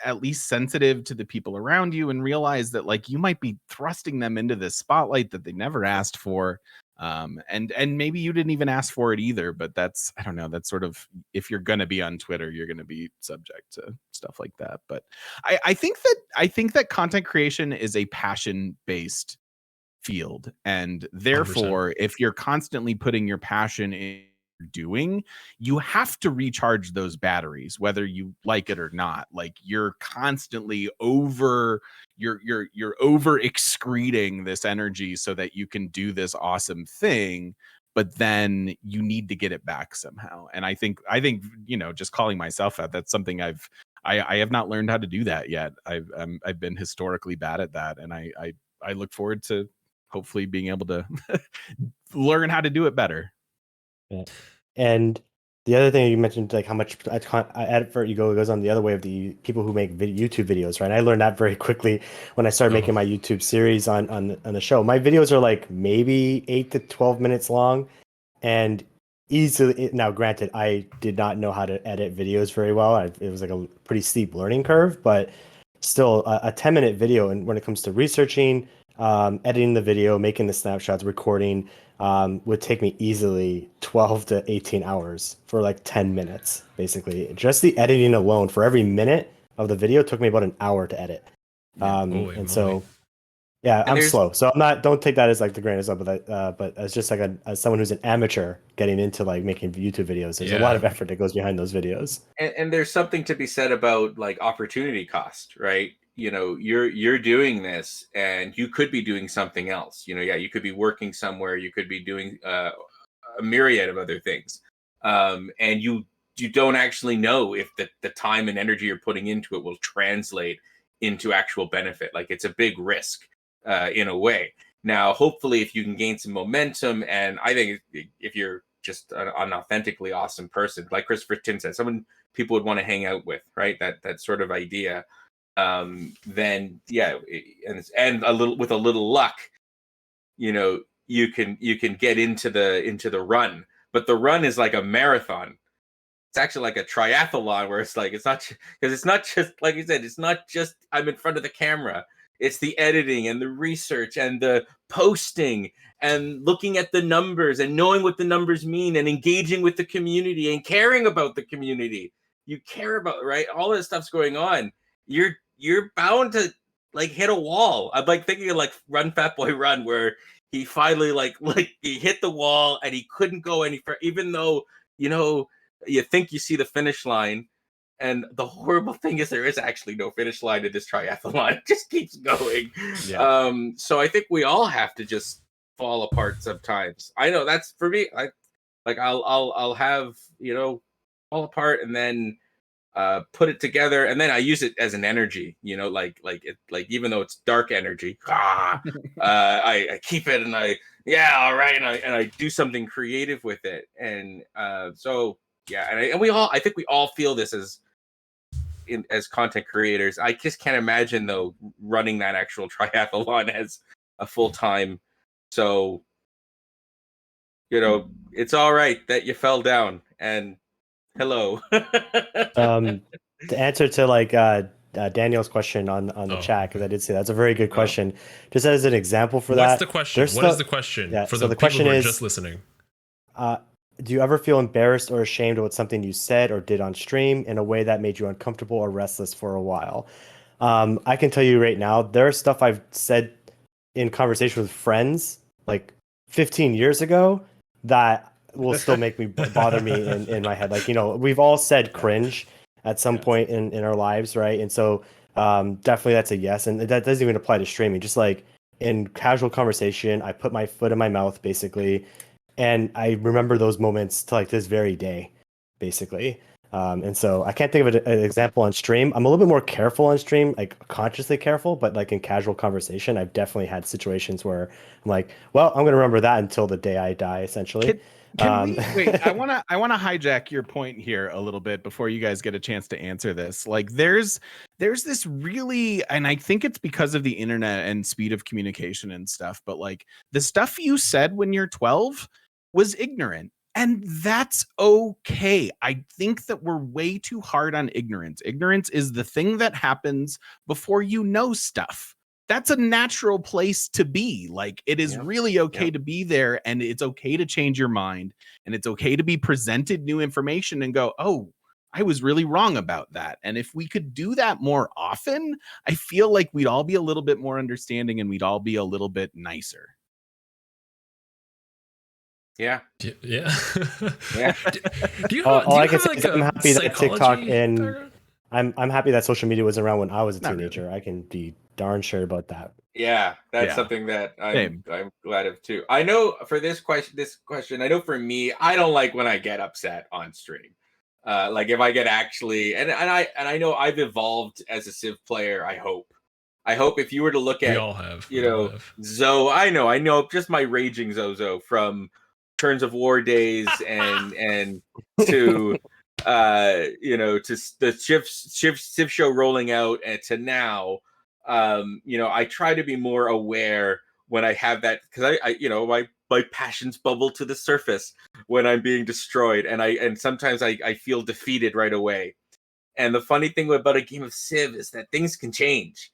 S4: at least sensitive to the people around you and realize that like you might be thrusting them into this spotlight that they never asked for. And maybe you didn't even ask for it either, but that's, I don't know, that's sort of, if you're going to be on Twitter, you're going to be subject to stuff like that. But I think that content creation is a passion-based field, and therefore
S1: 100%.
S4: if you're constantly putting your passion in doing, you have to recharge those batteries whether you like it or not. Like you're constantly over excreting this energy so that you can do this awesome thing, but then you need to get it back somehow. And I think just calling myself out, that's something I have not learned how to do that yet. I've been historically bad at that, and I look forward to hopefully being able to learn how to do it better.
S3: Yeah. And the other thing you mentioned, like how much effort goes on the other way of the people who make YouTube videos, right? I learned that very quickly when I started making my YouTube series on the show. My videos are like maybe 8 to 12 minutes long, and easily. Now, granted, I did not know how to edit videos very well. It was like a pretty steep learning curve, but still, a 10-minute video, and when it comes to researching, editing the video, making the snapshots, recording, would take me easily 12 to 18 hours for like 10 minutes, basically. Just the editing alone for every minute of the video took me about an hour to edit. So, yeah, I'm slow. So don't take that as like the grain of salt, but as just like as someone who's an amateur getting into like making YouTube videos, there's a lot of effort that goes behind those videos.
S2: And there's something to be said about like opportunity cost, right? You're doing this and you could be doing something else. You could be working somewhere, you could be doing a myriad of other things. And you don't actually know if the time and energy you're putting into it will translate into actual benefit. Like it's a big risk in a way. Now, hopefully if you can gain some momentum, and I think if you're just an authentically awesome person, like Christopher Tim said, someone people would want to hang out with, right? That sort of idea. Then yeah, and with a little luck, you can get into the run, but the run is like a marathon. It's actually like a triathlon, where it's like it's not just like you said, it's not just I'm in front of the camera. It's the editing and the research and the posting and looking at the numbers and knowing what the numbers mean and engaging with the community and caring about the community. You care about, right? All this stuff's going on. You're bound to like hit a wall. I'm like thinking of like Run Fat Boy Run, where he finally like he hit the wall and he couldn't go any further, even though you think you see the finish line. And the horrible thing is there is actually no finish line in this triathlon. It just keeps going. Yeah. So I think we all have to just fall apart sometimes. I know that's for me. I'll have fall apart and then put it together, and then I use it as an energy. Like even though it's dark energy, I keep it and all right, and I do something creative with it, and so yeah, and I think we all feel this as content creators. I just can't imagine though running that actual triathlon as a full time. So it's all right that you fell down, and hello.
S3: To answer to like Daniel's question on the chat, because I did say that's a very good question. Just as an example for
S1: What's the question? What is the question?
S3: Yeah,
S1: for
S3: so
S1: the
S3: question
S1: people who are
S3: is
S1: just listening.
S3: do you ever feel embarrassed or ashamed about something you said or did on stream in a way that made you uncomfortable or restless for a while? I can tell you right now, there's stuff I've said in conversation with friends like 15 years ago that will still make me bother me in my head. Like, we've all said cringe at some point in our lives, right? And so definitely that's a yes. And that doesn't even apply to streaming. Just like in casual conversation, I put my foot in my mouth basically. And I remember those moments to like this very day, basically. And so I can't think of an example on stream. I'm a little bit more careful on stream, like consciously careful, but like in casual conversation, I've definitely had situations where I'm like, well, I'm gonna remember that until the day I die, essentially.
S4: Can we wait? I wanna hijack your point here a little bit before you guys get a chance to answer this. Like, there's this really, and I think it's because of the internet and speed of communication and stuff. But like the stuff you said when you're 12 was ignorant. And that's okay. I think that we're way too hard on ignorance. Ignorance is the thing that happens before you know stuff. That's a natural place to be. Like, it is really okay to be there, and it's okay to change your mind, and it's okay to be presented new information and go, oh, I was really wrong about that. And if we could do that more often, I feel like we'd all be a little bit more understanding and we'd all be a little bit nicer.
S2: Yeah.
S1: Yeah. Do you
S3: all I can
S1: have
S3: say
S1: like
S3: is I'm happy that TikTok
S1: psychology
S3: and
S1: background?
S3: I'm happy that social media was around when I was a
S4: Not
S3: teenager.
S4: really.
S3: I can be darn sure about that.
S2: Yeah, that's
S4: Yeah.
S2: something that
S4: Same.
S2: I'm glad of too. I know for this question, I know for me, I don't like when I get upset on stream. Like if I get actually, and I know I've evolved as a Civ player. I hope if you were to look
S1: We
S2: at,
S1: all have.
S2: you
S1: We all
S2: know,
S1: have.
S2: Zoe, I know just my Raging Zozo from Turns of War days and to to the Civ show rolling out and to now. I try to be more aware when I have that, because my passions bubble to the surface when I'm being destroyed, and sometimes I feel defeated right away. And the funny thing about a game of Civ is that things can change.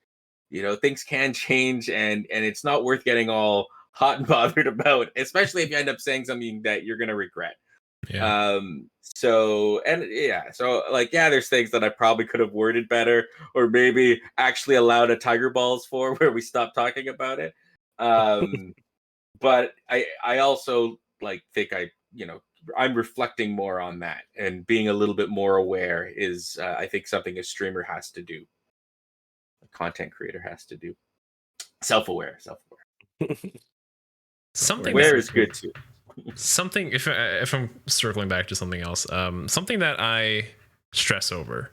S2: Things can change, and it's not worth getting all hot and bothered about, especially if you end up saying something that you're gonna regret.
S1: Yeah.
S2: So there's things that I probably could have worded better, or maybe actually allowed a Tiger Balls for where we stopped talking about it. But I also think I'm reflecting more on that, and being a little bit more aware is I think something a streamer has to do, a content creator has to do. Self-aware.
S1: Something
S2: Aware
S1: that
S2: is good too.
S1: something if I'm circling back to something else, something that I stress over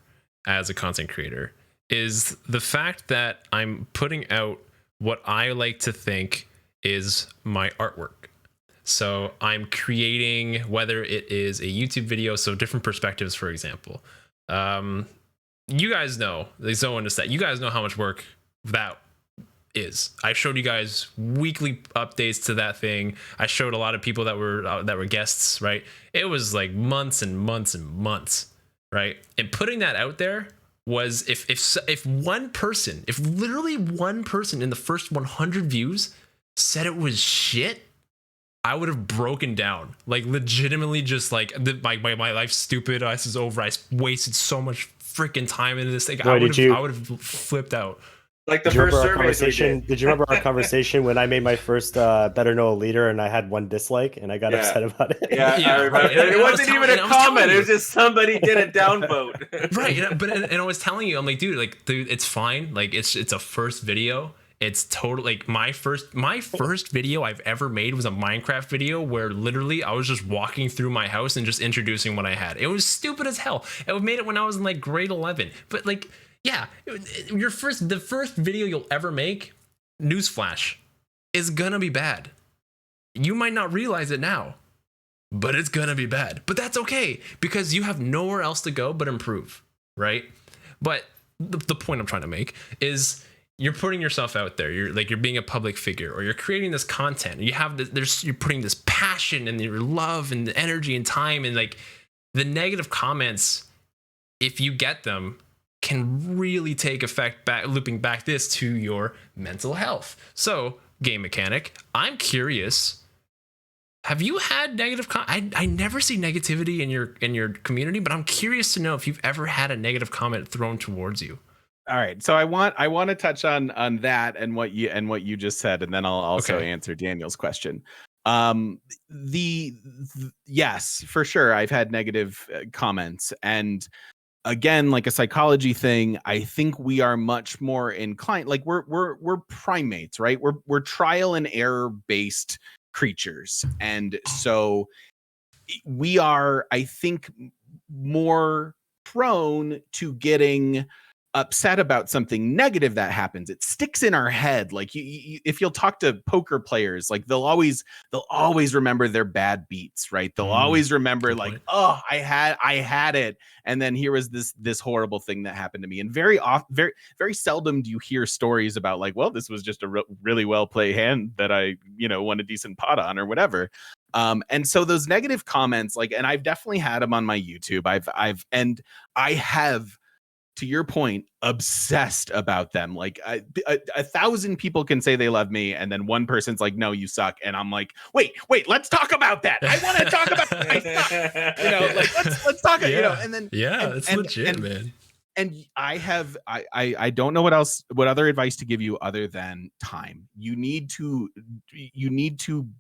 S1: as a content creator is the fact that I'm putting out what I like to think is my artwork. So I'm creating, whether it is a YouTube video, so different perspectives, for example. You guys know, the Zoe and that you guys know how much work that is. I showed you guys weekly updates to that thing. I showed a lot of people that were guests, right? It was like months and months and months, right? And putting that out there was, if one person, if literally one person in the first 100 views said it was shit, I would have broken down, like legitimately, just like my life's stupid. This is over. I wasted so much freaking time into this thing.
S3: Boy,
S1: I would have flipped out.
S2: Like the
S3: Did you
S2: first
S3: remember our
S2: surveys we
S3: conversation?
S2: did.
S3: Did you remember our conversation when I made my first Better Know a Leader and I had one dislike and I got
S2: Yeah.
S3: upset about it?
S2: Yeah,
S1: Yeah,
S2: I remember.
S1: right. And
S2: It
S1: I was
S2: wasn't
S1: telling-
S2: even
S1: and
S2: a
S1: I was telling
S2: comment. It
S1: you.
S2: was just somebody did a downvote.
S1: Right, and I was telling you, I'm like, dude, it's fine. Like, it's a first video. It's totally like my first video I've ever made was a Minecraft video where literally I was just walking through my house and just introducing what I had. It was stupid as hell. I made it when I was in like grade 11. But like, yeah, the first video you'll ever make, newsflash, is gonna be bad. You might not realize it now, but it's gonna be bad. But that's okay, because you have nowhere else to go but improve, right? But the point I'm trying to make is, you're putting yourself out there. You're being a public figure, or you're creating this content. You have you're putting this passion and your love and the energy and time, and like the negative comments, if you get them, can really take effect looping back this to your mental health. So, Game Mechanic, I'm curious, Have you had negative I never see negativity in your community, but I'm curious to know if you've ever had a negative comment thrown towards you.
S4: All right, so I want to touch on that and what you just said, and then I'll also answer Daniel's question. Yes, for sure, I've had negative comments, and again, like a psychology thing, I think we are much more inclined. Like we're primates, right? We're trial and error based creatures, and so we are, I think, more prone to getting upset about something negative that happens. It sticks in our head. Like if you'll talk to poker players, like they'll always remember their bad beats, right? They'll always remember like, oh, I had it, and then here was this horrible thing that happened to me. And very seldom do you hear stories about like, well, this was just a really well played hand that I won a decent pot on or whatever. And so those negative comments, like, and I've definitely had them on my YouTube. I have, to your point, obsessed about them. Like 1,000 people can say they love me, and then one person's like, "No, you suck," and I'm like, "Wait, let's talk about that. I want to talk about I suck." Like let's talk. And then
S1: it's legit, man.
S4: And I don't know what other advice to give you other than time. You need to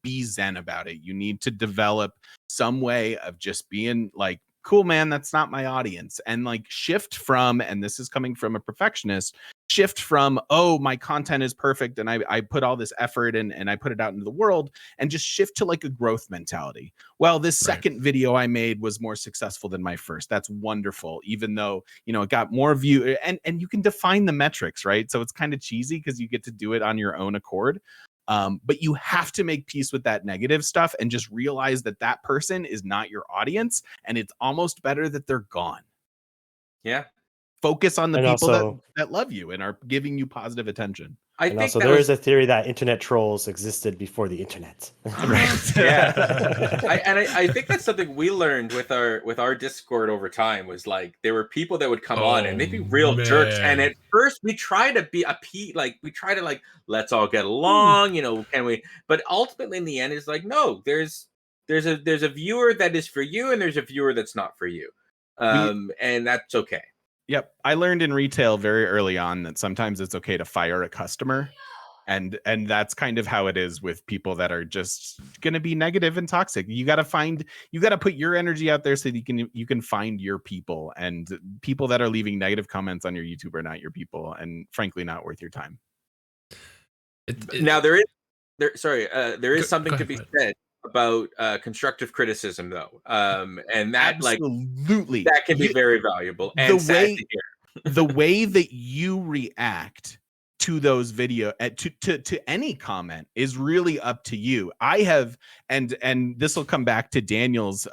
S4: be zen about it. You need to develop some way of just being like, cool, man, that's not my audience. And like shift from, and this is coming from a perfectionist, shift from, oh, my content is perfect and I put all this effort and I put it out into the world, and just shift to like a growth mentality. Well, this second video I made was more successful than my first. That's wonderful. Even though, it got more view, and you can define the metrics, right? So it's kind of cheesy because you get to do it on your own accord. But you have to make peace with that negative stuff and just realize that person is not your audience, and it's almost better that they're gone.
S2: Yeah.
S4: Focus on the people that love you and are giving you positive attention.
S3: I think there is a theory that internet trolls existed before the internet.
S2: Right. Yeah. I think that's something we learned with our Discord over time, was like there were people that would come on and they'd be real jerks. And at first we try to be let's all get along, can we? But ultimately in the end it's like, no, there's a viewer that is for you and there's a viewer that's not for you. And that's okay.
S4: Yep. I learned in retail very early on that sometimes it's okay to fire a customer. And that's kind of how it is with people that are just going to be negative and toxic. You got to put your energy out there so that you can find your people, and people that are leaving negative comments on your YouTube are not your people, and frankly not worth your time.
S2: Now there is something to be said about
S4: constructive criticism, though,
S2: and that
S4: absolutely
S2: that can be very valuable. And
S4: the way that you react to those video to any comment is really up to you. I have, and this will come back to Daniel's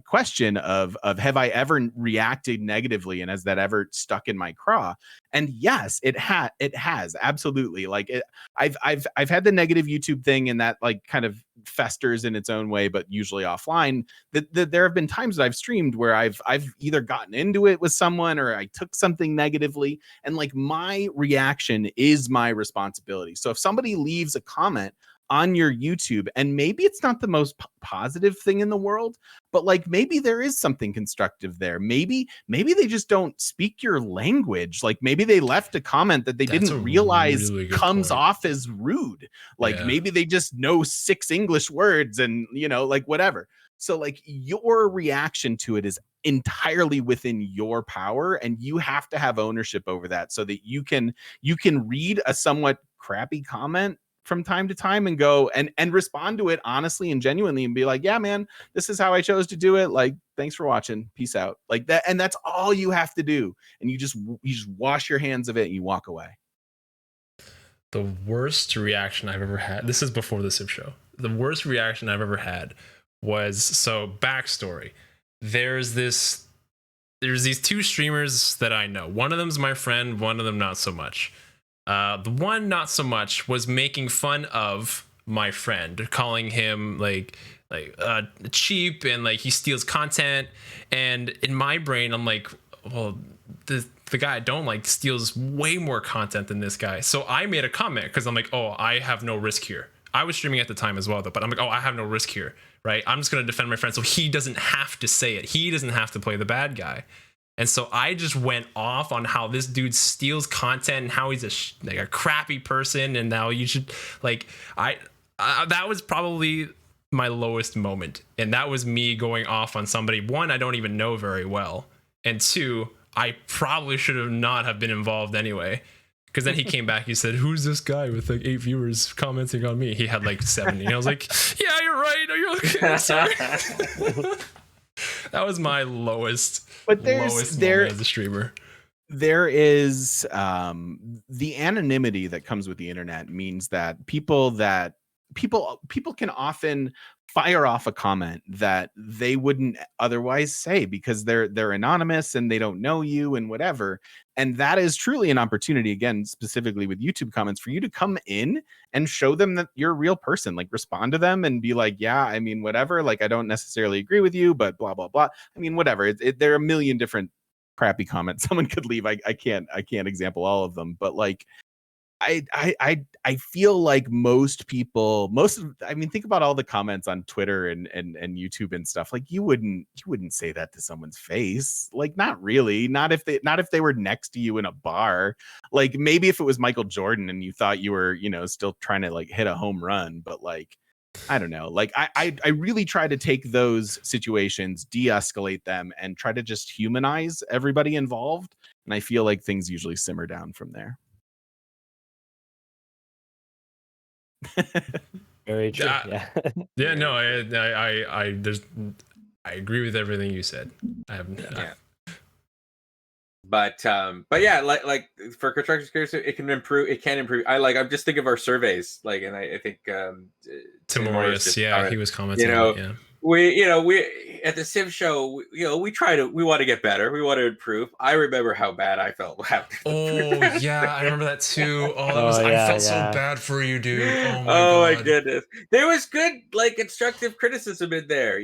S4: question of have I ever reacted negatively, and has that ever stuck in my craw? And yes, it has absolutely. Like I've had the negative YouTube thing, and that like kind of festers in its own way, but usually offline. There have been times that I've streamed where I've either gotten into it with someone or I took something negatively, and like my reaction is my responsibility. So if somebody leaves a comment on your YouTube, and maybe it's not the most positive thing in the world, but like maybe there is something constructive there. Maybe they just don't speak your language. Like maybe they left a comment that they didn't realize really comes off as rude. Like maybe they just know 6 English words and like whatever. So like your reaction to it is entirely within your power, and you have to have ownership over that, so that you can read a somewhat crappy comment from time to time and go and respond to it honestly and genuinely and be like, yeah, man, this is how I chose to do it. Like, thanks for watching. Peace out. Like that. And that's all you have to do. And you just wash your hands of it and you walk away.
S1: The worst reaction I've ever had, this is before the TheCivShow. The worst reaction I've ever had was, so backstory. There's these 2 streamers that I know. One of them's my friend, one of them not so much. The one not so much was making fun of my friend, calling him like cheap and like he steals content. And in my brain, I'm like, well, the guy I don't like steals way more content than this guy. So I made a comment because I'm like, oh, I have no risk here. I was streaming at the time as well, though. But I'm like, oh, I have no risk here, right? I'm just gonna defend my friend, so he doesn't have to say it. He doesn't have to play the bad guy. And so I just went off on how this dude steals content and how he's a crappy person, and now you should like that was probably my lowest moment, and that was me going off on somebody. One, I don't even know very well, and two, I probably should have not have been involved anyway. Because then he came back, he said, "Who's this guy with like 8 viewers commenting on me?" He had like 70. And I was like, "Yeah, you're right. Are you okay? Sorry." That was my lowest.
S4: But
S1: lowest moment as a streamer.
S4: There is the anonymity that comes with the internet means that people can often fire off a comment that they wouldn't otherwise say because they're anonymous and they don't know you and whatever. And that is truly an opportunity, again, specifically with YouTube comments, for you to come in and show them that you're a real person, like respond to them and be like, yeah, I mean, whatever, like, I don't necessarily agree with you, but blah, blah, blah. I mean, whatever. There are a million different crappy comments someone could leave. I can't example all of them, but like, I feel like most people, I mean, think about all the comments on Twitter and YouTube and stuff. Like you wouldn't say that to someone's face. Like, not really. Not if they were next to you in a bar. Like maybe if it was Michael Jordan and you thought you were, still trying to like hit a home run, but like, I don't know. Like I really try to take those situations, de-escalate them, and try to just humanize everybody involved. And I feel like things usually simmer down from there.
S3: Very true.
S1: Yeah. No, I agree with everything you said.
S2: But yeah, like for construction security, it can improve. I'm just thinking of our surveys, like, and I think
S1: Timorius, he was commenting.
S2: We at the TheCivShow, we want to get better. We want to improve. I remember how bad I felt.
S1: I remember that too. I felt so bad for you, dude. Oh
S2: my goodness. There was good, like, constructive criticism in there.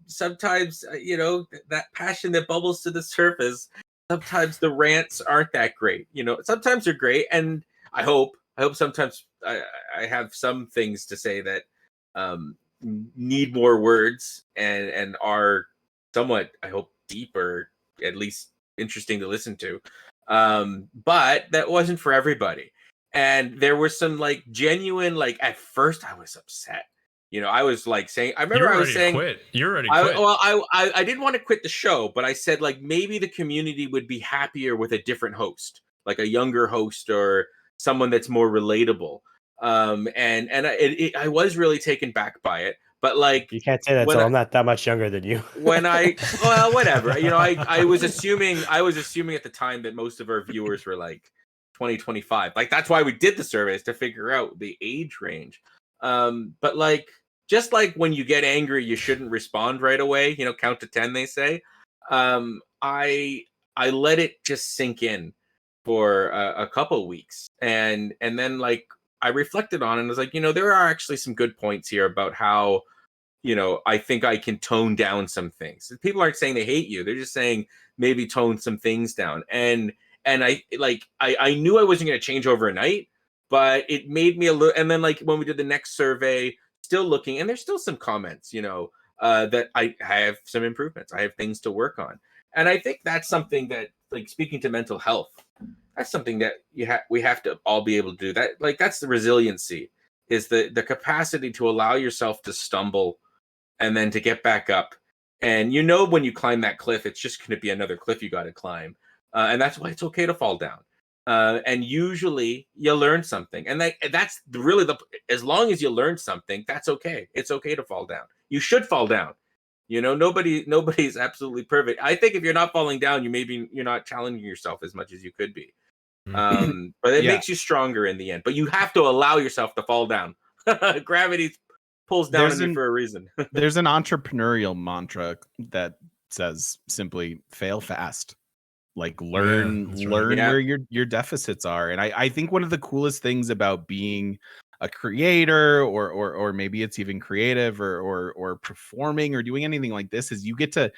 S2: Sometimes that passion that bubbles to the surface. Sometimes the rants aren't that great. Sometimes they're great, and I hope sometimes I have some things to say that need more words and are somewhat, I hope, deep or at least interesting to listen to. But that wasn't for everybody. And there were some like genuine, like, at first I was upset. I was like saying, I remember I was saying,
S1: quit. You're ready to quit.
S2: I didn't want to quit the show, but I said, like, maybe the community would be happier with a different host, like a younger host or someone that's more relatable. I was really taken back by it, but like,
S3: you can't say that. So I'm not that much younger than you.
S2: Whatever. I was assuming at the time that most of our viewers were like 20, 25. Like, that's why we did the surveys, to figure out the age range. But like, just like when you get angry, you shouldn't respond right away. Count to 10, they say. I let it just sink in for a couple weeks, and then like I reflected on it and was like, there are actually some good points here about how, I think I can tone down some things. People aren't saying they hate you; they're just saying maybe tone some things down. And I knew I wasn't going to change overnight, but it made me a little. And then like when we did the next survey, still looking, and there's still some comments, that I have some improvements. I have things to work on, and I think that's something that, like, speaking to mental health, that's something that we have to all be able to do. That, like, that's the resiliency, is the capacity to allow yourself to stumble and then to get back up. And when you climb that cliff, it's just going to be another cliff you got to climb, and that's why it's okay to fall down. And usually you learn something, and that's really as long as you learn something, that's okay. It's okay to fall down. You should fall down. Nobody's absolutely perfect. I think if you're not falling down, you're not challenging yourself as much as you could be. But it makes you stronger in the end. But you have to allow yourself to fall down. Gravity pulls down on you for a reason.
S4: There's an entrepreneurial mantra that says simply fail fast. Like, learn where your deficits are. And I think one of the coolest things about being a creator or maybe it's even creative or performing or doing anything like this, is you get to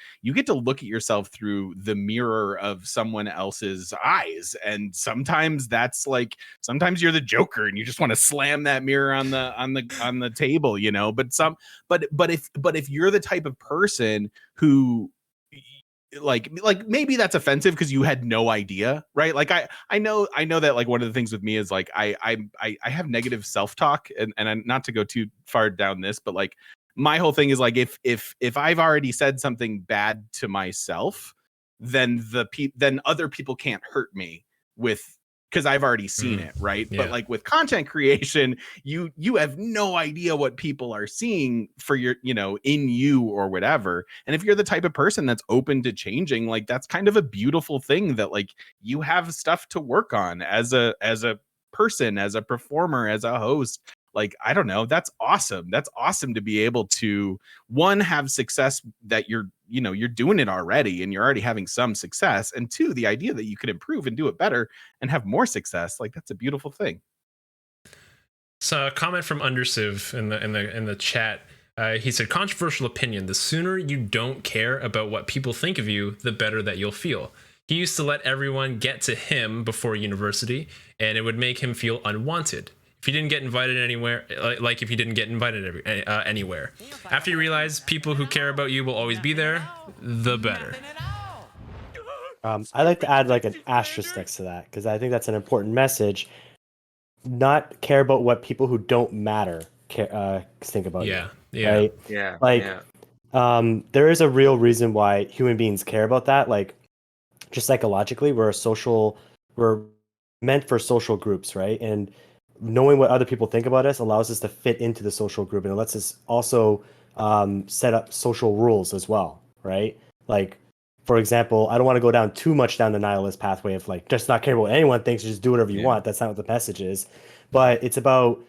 S4: look at yourself through the mirror of someone else's eyes. And sometimes that's like, sometimes you're the Joker and you just want to slam that mirror on the table, you know. But if you're the type of person who like maybe that's offensive because you had no idea, right? Like I know that like one of the things with me is like I have negative self-talk, and I'm not to go too far down this, but like my whole thing is like if I've already said something bad to myself, then then other people can't hurt me with, because I've already seen it, right?
S1: Yeah.
S4: But like with content creation, you have no idea what people are seeing for your, you know, in you or whatever. And if you're the type of person that's open to changing, like that's kind of a beautiful thing, that like you have stuff to work on as a person, as a performer, as a host. Like, I don't know, that's awesome. That's awesome to be able to, one, have success that you're doing it already and you're already having some success. And two, the idea that you could improve and do it better and have more success. Like, that's a beautiful thing.
S1: So a comment from Undersiv in the chat. He said, controversial opinion. The sooner you don't care about what people think of you, the better that you'll feel. He used to let everyone get to him before university, and it would make him feel unwanted. If you didn't get invited anywhere, like if you didn't get invited anywhere. After you realize people who care about you will always be there, the better.
S3: I like to add like an asterisk next to that, because I think that's an important message. Not care about what people who don't matter think about you.
S1: Yeah.
S3: Right?
S2: Yeah.
S3: Like,
S2: yeah.
S3: There is a real reason why human beings care about that. Like, just psychologically, we're meant for social groups, right? And knowing what other people think about us allows us to fit into the social group, and it lets us also set up social rules as well, right? Like, for example, I don't want to go down too much down the nihilist pathway of like just not caring what anyone thinks, just do whatever you want. That's not what the message is. But it's about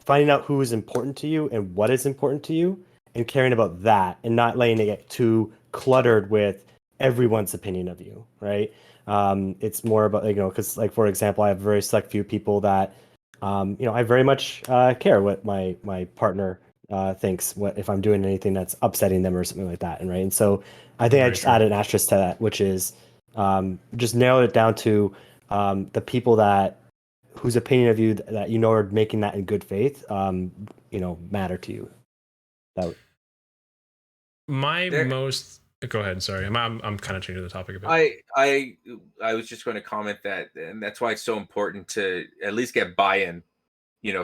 S3: finding out who is important to you and what is important to you, and caring about that, and not letting it get too cluttered with everyone's opinion of you, right? It's more about, because like, for example, I have very select few people that I very much care what my partner thinks, what if I'm doing anything that's upsetting them or something like that, and right. And so I think I just added an asterisk to that, which is just narrow it down to the people whose opinion of you that are making that in good faith, matter to you.
S1: Go ahead. Sorry, I'm kind of changing the topic a bit.
S2: I was just going to comment that, and that's why it's so important to at least get buy-in,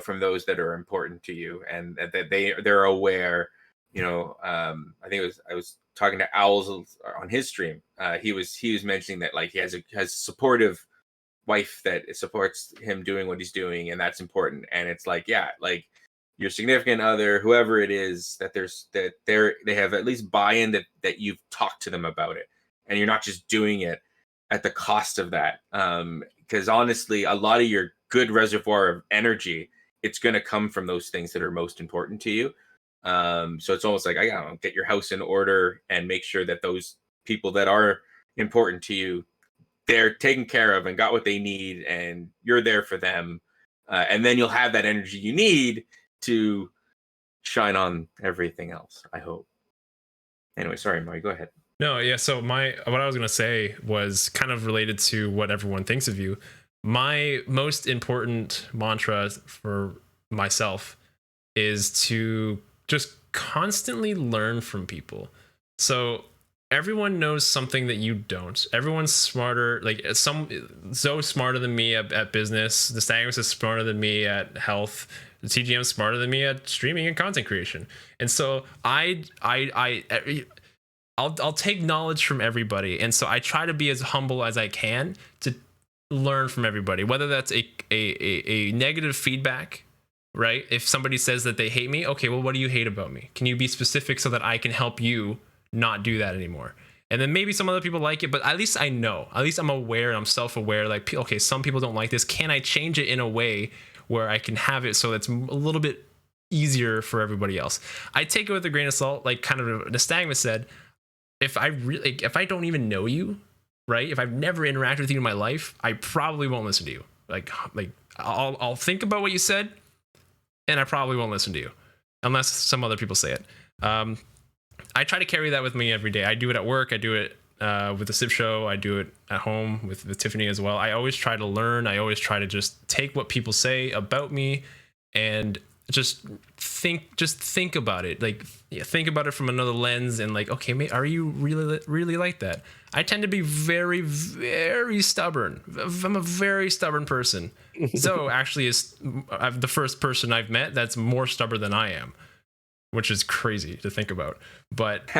S2: from those that are important to you, and that they're aware. I think I was talking to Owls on his stream. He was mentioning that like he has a supportive wife that supports him doing what he's doing, and that's important. And it's like, yeah, like your significant other, whoever it is, that they have at least buy-in that you've talked to them about it, and you're not just doing it at the cost of that. Because honestly, a lot of your good reservoir of energy, it's going to come from those things that are most important to you. So it's almost like, I don't know, get your house in order and make sure that those people that are important to you, they're taken care of and got what they need, and you're there for them. And then you'll have that energy you need to shine on everything else, I hope. Anyway, sorry, Mari, go ahead.
S1: No, yeah. So what I was gonna say was kind of related to what everyone thinks of you. My most important mantra for myself is to just constantly learn from people. So everyone knows something that you don't. Everyone's smarter. Like Zoe's smarter than me at business. Nystagmus is smarter than me at health. The TGM's smarter than me at streaming and content creation. And so I'll take knowledge from everybody, and so I try to be as humble as I can to learn from everybody, whether that's a negative feedback, right? If somebody says that they hate me, okay, well, what do you hate about me? Can you be specific so that I can help you not do that anymore? And then maybe some other people like it, but at least I know, at least I'm aware, I'm self-aware, like, okay, some people don't like this. Can I change it in a way where I can have it so it's a little bit easier for everybody else? I take it with a grain of salt, like kind of Nystagmus said. If I don't even know you, right? If I've never interacted with you in my life, I probably won't listen to you. Like I'll think about what you said, and I probably won't listen to you unless some other people say it. I try to carry that with me every day. I do it at work. I do it with the TheCivShow. I do it at home with Tiffany as well. I always try to learn. I always try to just take what people say about me and just think about it. Like, think about it from another lens and like, okay, mate, are you really like that? I tend to be very, very stubborn. I'm a very stubborn person. Zoe actually is the first person I've met that's more stubborn than I am, which is crazy to think about. But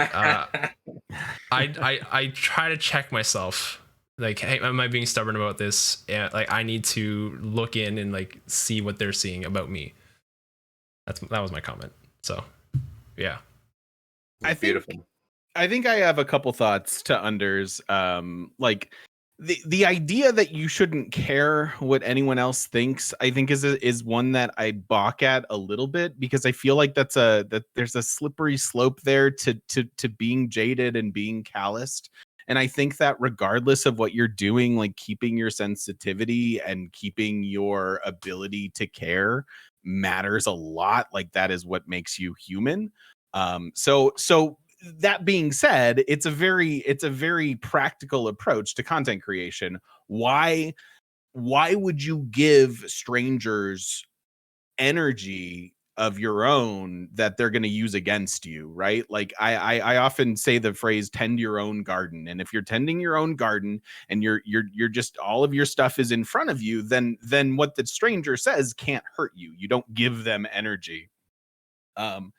S1: I try to check myself. Like, hey, am I being stubborn about this? Like, I need to look in and like see what they're seeing about me. That was my comment. So, yeah.
S4: I think I have a couple thoughts to Unders. Like the idea that you shouldn't care what anyone else thinks, I think is one that I balk at a little bit, because I feel like that there's a slippery slope there to being jaded and being calloused. And I think that regardless of what you're doing, like keeping your sensitivity and keeping your ability to care matters a lot. Like that is what makes you human. So that being said, it's a very practical approach to content creation. Why would you give strangers energy of your own that they're going to use against you, right? Like I often say the phrase "tend your own garden," and if you're tending your own garden and you're just all of your stuff is in front of you, then what the stranger says can't hurt you. You don't give them energy. No,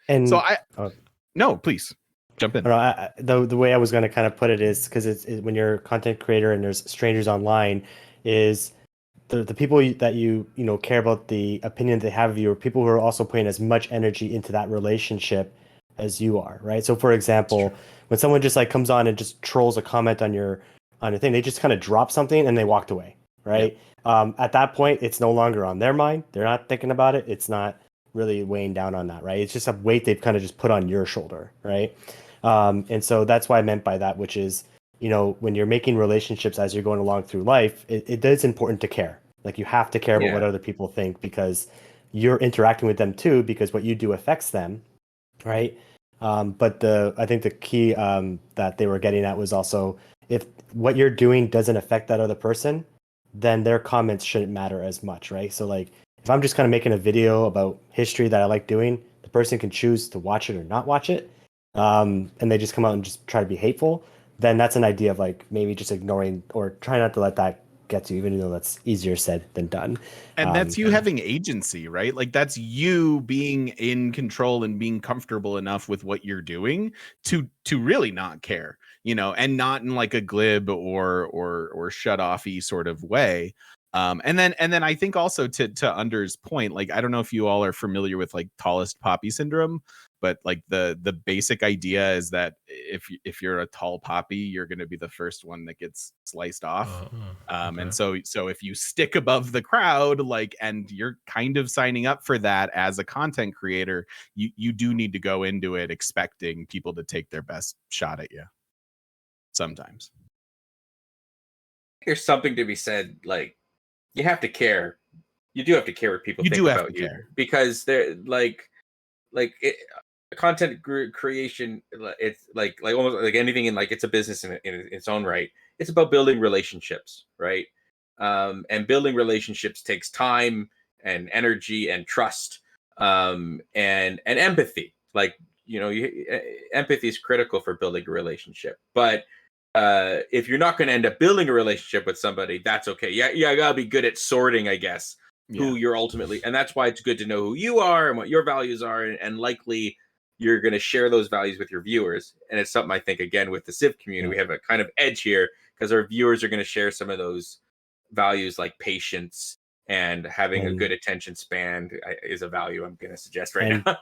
S4: please jump in.
S3: The way I was going to kind of put it is because it's when you're a content creator and there's strangers online, is the people that you care about the opinion they have of you, are people who are also putting as much energy into that relationship as you are, right? So for example, when someone just like comes on and just trolls a comment on your thing, they just kind of drop something and they walked away, right? Yep. At that point, it's no longer on their mind. They're not thinking about it. It's not really weighing down on that, right? It's just a weight they've kind of just put on your shoulder, right? And so that's what I meant by that, which is, when you're making relationships as you're going along through life, it is important to care. Like you have to care about what other people think, because you're interacting with them too, because what you do affects them, right? But I think the key that they were getting at was also, if what you're doing doesn't affect that other person, then their comments shouldn't matter as much, right? So like, if I'm just kind of making a video about history that I like doing, the person can choose to watch it or not watch it, and they just come out and just try to be hateful, then that's an idea of like maybe just ignoring or try not to let that get to you, even though that's easier said than done.
S4: And that's you having agency, right? Like that's you being in control and being comfortable enough with what you're doing to really not care, and not in like a glib or shut offy sort of way. And then I think also to Under's point, like I don't know if you all are familiar with like tallest poppy syndrome, but like the basic idea is that if you're a tall poppy, you're going to be the first one that gets sliced off. Okay. And so if you stick above the crowd, like, and you're kind of signing up for that as a content creator, you do need to go into it expecting people to take their best shot at you. Sometimes
S2: there's something to be said, like, you have to care. You do have to care what people think about you, because they're like content creation. It's like almost like anything in like it's a business in its own right. It's about building relationships, right? And building relationships takes time and energy and trust, and empathy. Like empathy is critical for building a relationship, but if you're not going to end up building a relationship with somebody, that's okay. You gotta be good at sorting, I guess, who you're ultimately, and that's why it's good to know who you are and what your values are, and likely you're going to share those values with your viewers. And it's something I think, again, with the Civ community, we have a kind of edge here, because our viewers are going to share some of those values, like patience and having a good attention span is a value I'm going to suggest right now.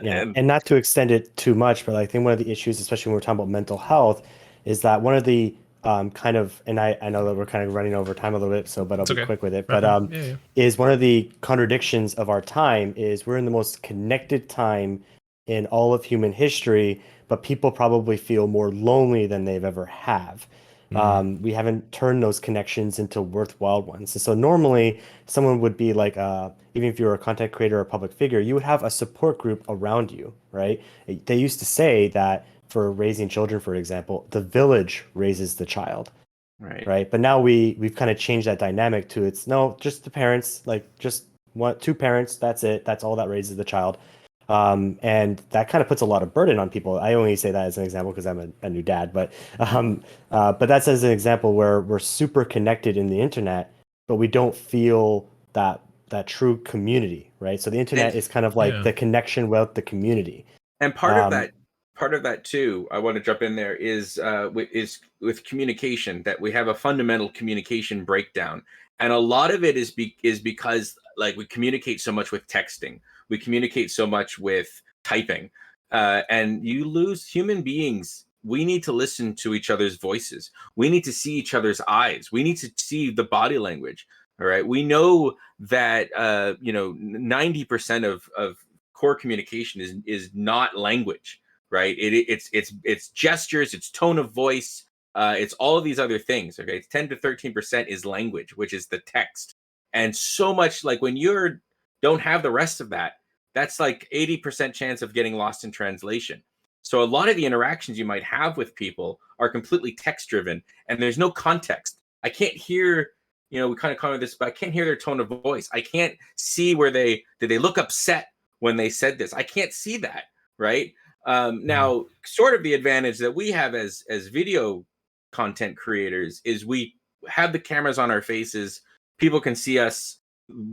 S3: And not to extend it too much, but I think one of the issues, especially when we're talking about mental health, is that one of the kind of, and I know that we're kind of running over time a little bit, but I'll be quick with it. But is one of the contradictions of our time is we're in the most connected time in all of human history, but people probably feel more lonely than they've ever have. We haven't turned those connections into worthwhile ones. And so normally someone would be like, even if you're a content creator or a public figure, you would have a support group around you, right? They used to say that for raising children, for example, the village raises the child, right? But now we've kind of changed that dynamic to it's no, just the parents, like just two parents, that's it. That's all that raises the child. And that kind of puts a lot of burden on people. I only say that as an example because I'm a new dad, but that's as an example where we're super connected in the internet, but we don't feel that true community, right? So the internet is kind of like the connection with the community.
S2: And part of that too, I want to jump in there is with communication, that we have a fundamental communication breakdown, and a lot of it is because like we communicate so much with texting. We communicate so much with typing, and you lose human beings. We need to listen to each other's voices. We need to see each other's eyes. We need to see the body language. All right. We know that 90% of core communication is not language, right? It's gestures, it's tone of voice, it's all of these other things. Okay, 10 to 13% is language, which is the text, and so much like when you're don't have the rest of that, that's like 80% chance of getting lost in translation. So a lot of the interactions you might have with people are completely text driven, and there's no context. I can't hear, we kind of commented this, but I can't hear their tone of voice. I can't see did they look upset when they said this? I can't see that, right? Now, sort of the advantage that we have as video content creators is we have the cameras on our faces. People can see us.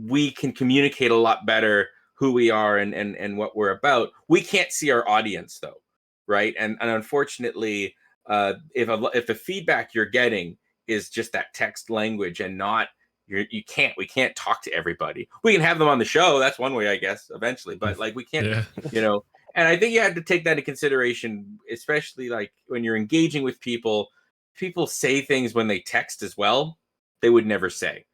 S2: We can communicate a lot better who we are and what we're about. We can't see our audience though, right? And unfortunately, if the feedback you're getting is just that text language and not we can't talk to everybody. We can have them on the show. That's one way, I guess, eventually, but like we can't, and I think you have to take that into consideration, especially like when you're engaging with people. People say things when they text as well they would never say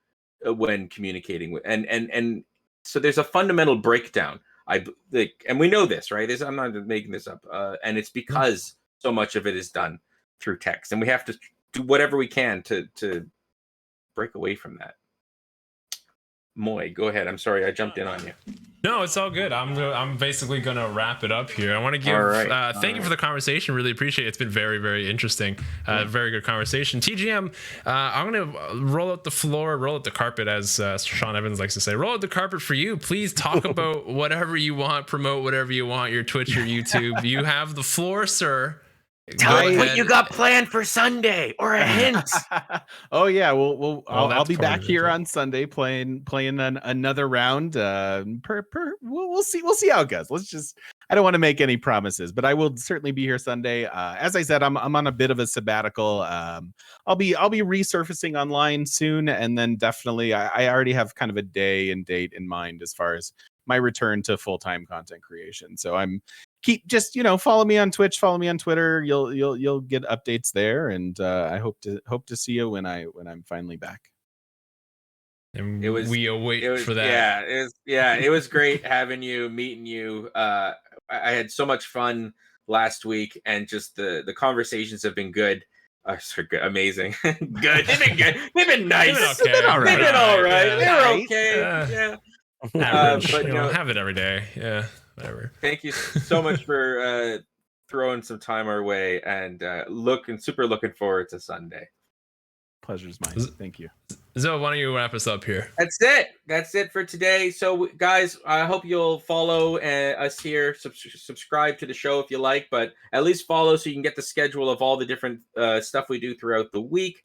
S2: when communicating with, and so there's a fundamental breakdown. And we know this, right? I'm not making this up, and it's because so much of it is done through text, and we have to do whatever we can to break away from that. Moy, go ahead. I'm sorry I jumped in on you.
S1: No, it's all good. I'm basically gonna wrap it up here. I want to give thank you for the conversation. Really appreciate it. It's been very, very interesting. Very good conversation. TGM, I'm gonna roll out the carpet, as Sean Evans likes to say. Roll out the carpet for you. Please talk about whatever you want, promote whatever you want, your Twitch, your YouTube. You have the floor, sir.
S2: Tell us what you got planned for Sunday, or a hint.
S4: Oh yeah, I'll be back here on Sunday playing another round. We'll see how it goes. I don't want to make any promises, but I will certainly be here Sunday. As I said, I'm on a bit of a sabbatical. I'll be resurfacing online soon, and then definitely I already have kind of a day and date in mind as far as my return to full-time content creation. So follow me on Twitch, follow me on Twitter. You'll get updates there, and I hope to see you when I'm finally back.
S1: And we await for that.
S2: It was great having you, meeting you. I had so much fun last week, and just the conversations have been good. Amazing. Good. They've been good. They've been nice.
S1: They've been all right.
S2: They've been all right.
S1: Yeah.
S2: They're okay. Yeah.
S1: Average, but have it every day. Yeah, whatever.
S2: Thank you so much for throwing some time our way, and super looking forward to Sunday.
S4: Pleasure's mine. Thank you.
S1: Zoe, why don't you wrap us up here?
S2: That's it for today. So guys, I hope you'll follow us here, subscribe to the show if you like, but at least follow so you can get the schedule of all the different stuff we do throughout the week.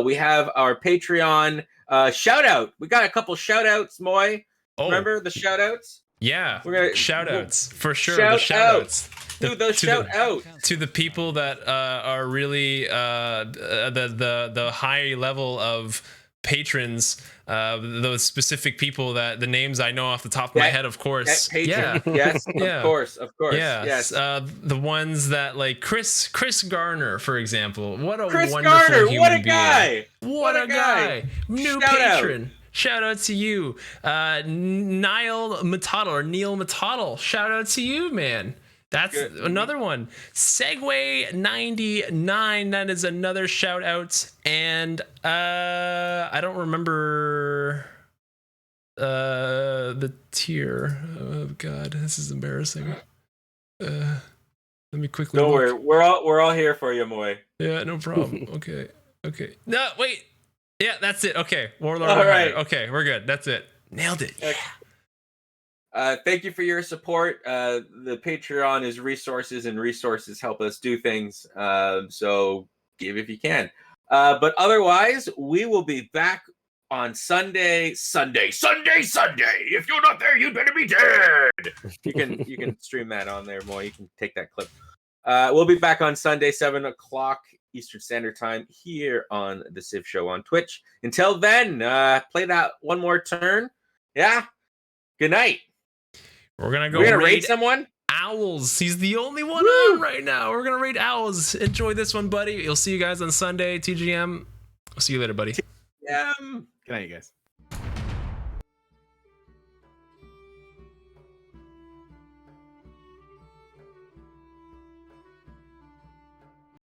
S2: We have our Patreon shout out. We got a couple shout outs, Moy. Remember the shout outs?
S1: Yeah, shout outs for sure.
S2: Shout outs. Shout out
S1: to the people that are really the high level of patrons, those specific people, that the names I know off the top of my head, of course.
S2: Yeah. Yes, of course.
S1: Yeah.
S2: Yes.
S1: The ones that, like Chris Garner, for example. What a
S2: Chris
S1: wonderful
S2: Garner,
S1: human
S2: what a
S1: being.
S2: guy.
S1: What a guy. New
S2: Shout
S1: patron.
S2: out.
S1: Shout out to you. NileMatotle or NileMatotle. Shout out to you, man. That's
S2: Good.
S1: another one. Segway 99. That is another shout out. And I don't remember the tier. Oh god, this is embarrassing. Let me quickly
S2: Don't
S1: look.
S2: worry, we're all here for you, Moy.
S1: Yeah, no problem. Okay. No, wait. Yeah, that's it. Okay, Warlord.
S2: All right.
S1: Okay, we're good. That's it. Nailed it. Yeah.
S2: Thank you for your support. The Patreon is resources, and resources help us do things. So give if you can. But otherwise, we will be back on Sunday. If you're not there, you'd better be dead. You can stream that on there, Moy. You can take that clip. We'll be back on Sunday, 7 o'clock Eastern Standard Time here on the Civ Show on Twitch. Until then, play that one more turn. Yeah. Good night.
S1: We're gonna
S2: raid someone.
S1: Owls. He's the only one on right now. We're gonna raid Owls. Enjoy this one, buddy. You'll see you guys on Sunday. TGM. I'll see you later, buddy.
S2: Yeah.
S4: Good night, you guys.